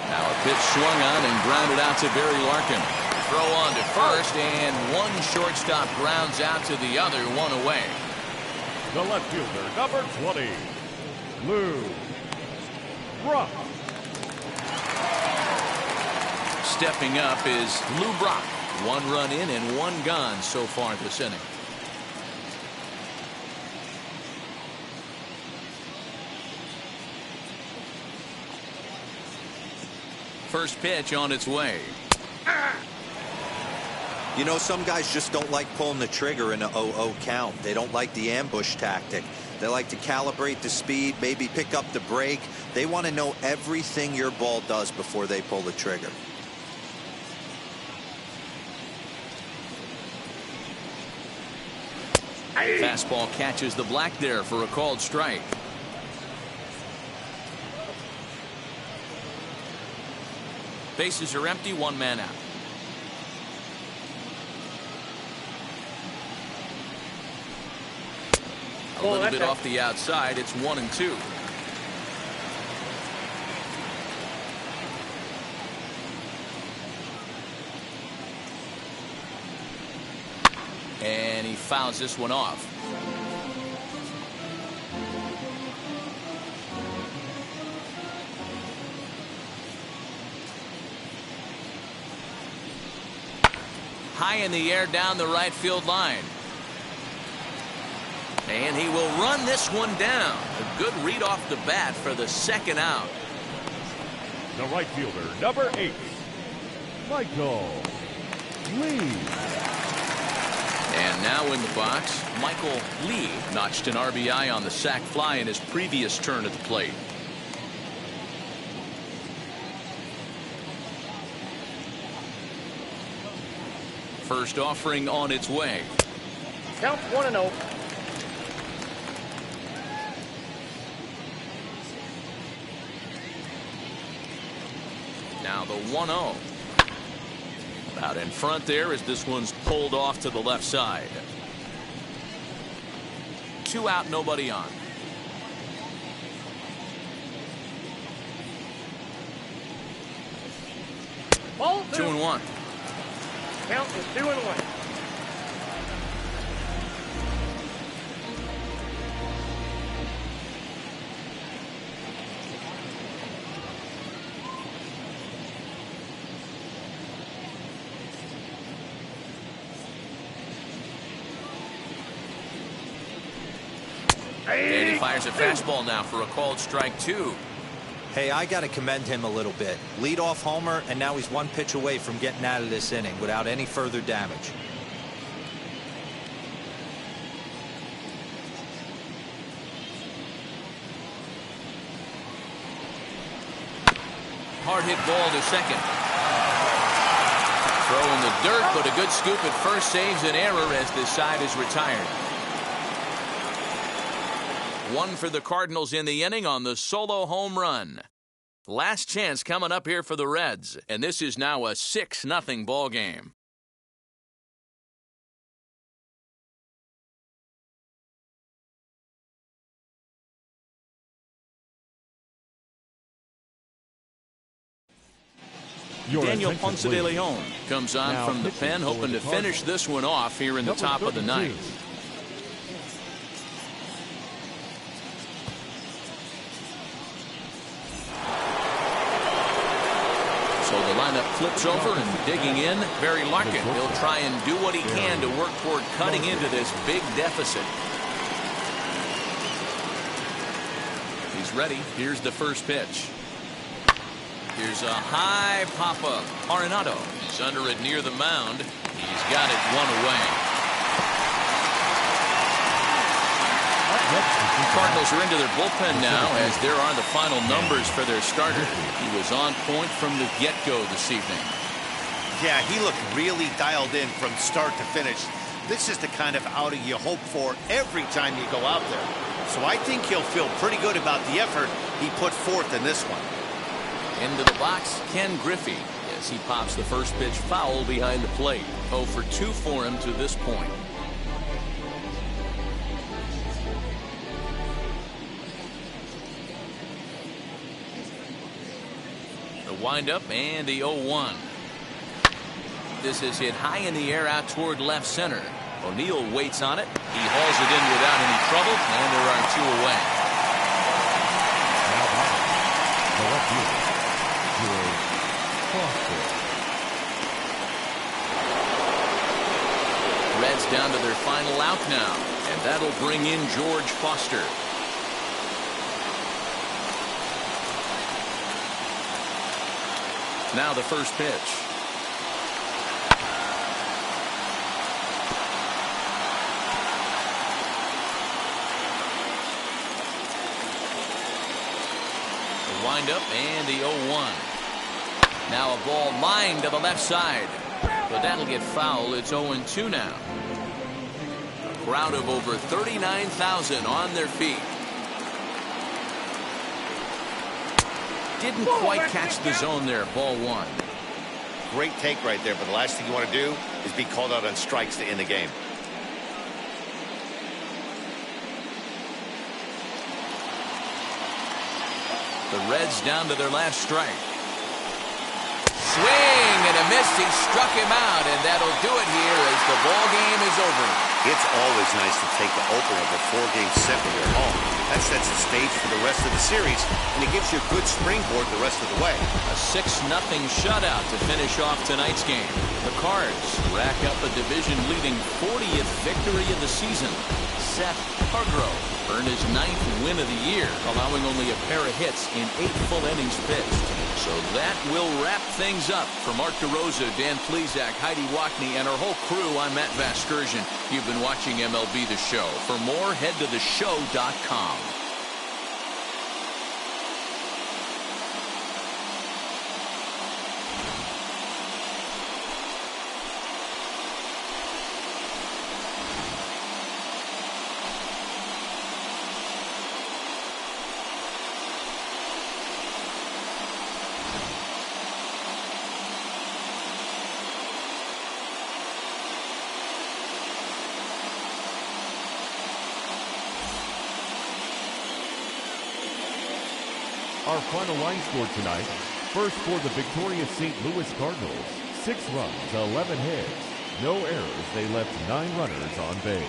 S1: Now a pitch swung on and grounded out to Barry Larkin. Throw on to first, and one shortstop grounds out to the other, one away.
S3: The left fielder, number 20, Lou Brock.
S1: Stepping up is Lou Brock. 1 run in and 1 gone so far this inning. First pitch on its way.
S4: You know, some guys just don't like pulling the trigger in a 0-0 count. They don't like the ambush tactic. They like to calibrate the speed, maybe pick up the brake. They want to know everything your ball does before they pull the trigger.
S1: Fastball catches the black there for a called strike. Bases are empty, 1 man out. A little bit off the outside. It's 1-2. And he fouls this one off. High in the air down the right field line. And he will run this one down. A good read off the bat for the second out.
S3: The right fielder, number 8, Michael Lee.
S1: And now in the box, Michael Lee notched an RBI on the sac fly in his previous turn at the plate. First offering on its way.
S5: Count 1-0.
S1: Now the 1-0. Out in front there as this one's pulled off to the left side. 2 out, nobody on.
S5: Ball
S1: 2-1.
S5: Count is 2-1.
S1: And he fires a fastball now for a called strike 2.
S4: Hey, I got to commend him a little bit. Leadoff homer, and now he's 1 pitch away from getting out of this inning without any further damage.
S1: Hard hit ball to second. Throw in the dirt, but a good scoop at first saves an error as this side is retired. 1 for the Cardinals in the inning on the solo home run. Last chance coming up here for the Reds, and this is now a 6-0 ball game. Daniel Ponce de Leon comes on from the pen, hoping to finish this one off here in the top of the 9th. So the lineup flips over and digging in, Barry Larkin. He'll try and do what he can to work toward cutting into this big deficit. He's ready. Here's the first pitch. Here's a high pop-up. Arenado is under it near the mound. He's got it 1 away. Cardinals are into their bullpen now as there are the final numbers for their starter. He was on point from the get-go this evening.
S2: Yeah, he looked really dialed in from start to finish. This is the kind of outing you hope for every time you go out there. So I think he'll feel pretty good about the effort he put forth in this one.
S1: Into the box, Ken Griffey, as he pops the first pitch foul behind the plate. 0 for 2 for him to this point. The windup and the 0-1. This is hit high in the air out toward left center. O'Neill waits on it. He hauls it in without any trouble, and there are 2 away.
S3: Now back. The left fielder, George Foster.
S1: Reds down to their final out now, and that'll bring in George Foster. Now the first pitch. The windup and the 0-1. Now a ball lined to the left side. But that'll get foul. It's 0-2 now. A crowd of over 39,000 on their feet. Didn't quite catch the zone there. Ball 1.
S2: Great take right there, but the last thing you want to do is be called out on strikes to end the game.
S1: The Reds down to their last strike. Swing and a miss. He struck him out, and that'll do it here as the ball game is over.
S2: It's always nice to take the opener of a 4-game set when you're home. That sets the stage for the rest of the series, and it gives you a good springboard the rest of the way.
S1: A 6-0 shutout to finish off tonight's game. The Cards rack up a division-leading 40th victory of the season. Seth Hargrove earned his 9th win of the year, allowing only a pair of hits in 8 full innings pitched. So that will wrap things up. For Mark DeRosa, Dan Plesac, Heidi Wackney, and our whole crew, I'm Matt Vasgersian. You've been watching MLB The Show. For more, head to theshow.com.
S3: Our final line score tonight. First for the victorious St. Louis Cardinals. 6 runs, 11 hits. No errors. They left 9 runners on base.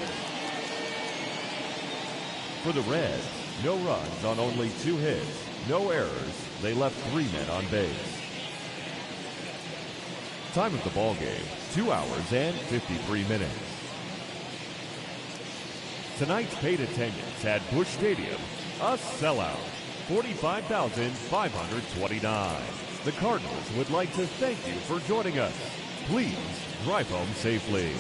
S3: For the Reds, no runs on only 2 hits. No errors. They left 3 men on base. Time of the ball game, 2 hours and 53 minutes. Tonight's paid attendance at Busch Stadium, a sellout. 45,529. The Cardinals would like to thank you for joining us. Please drive home safely.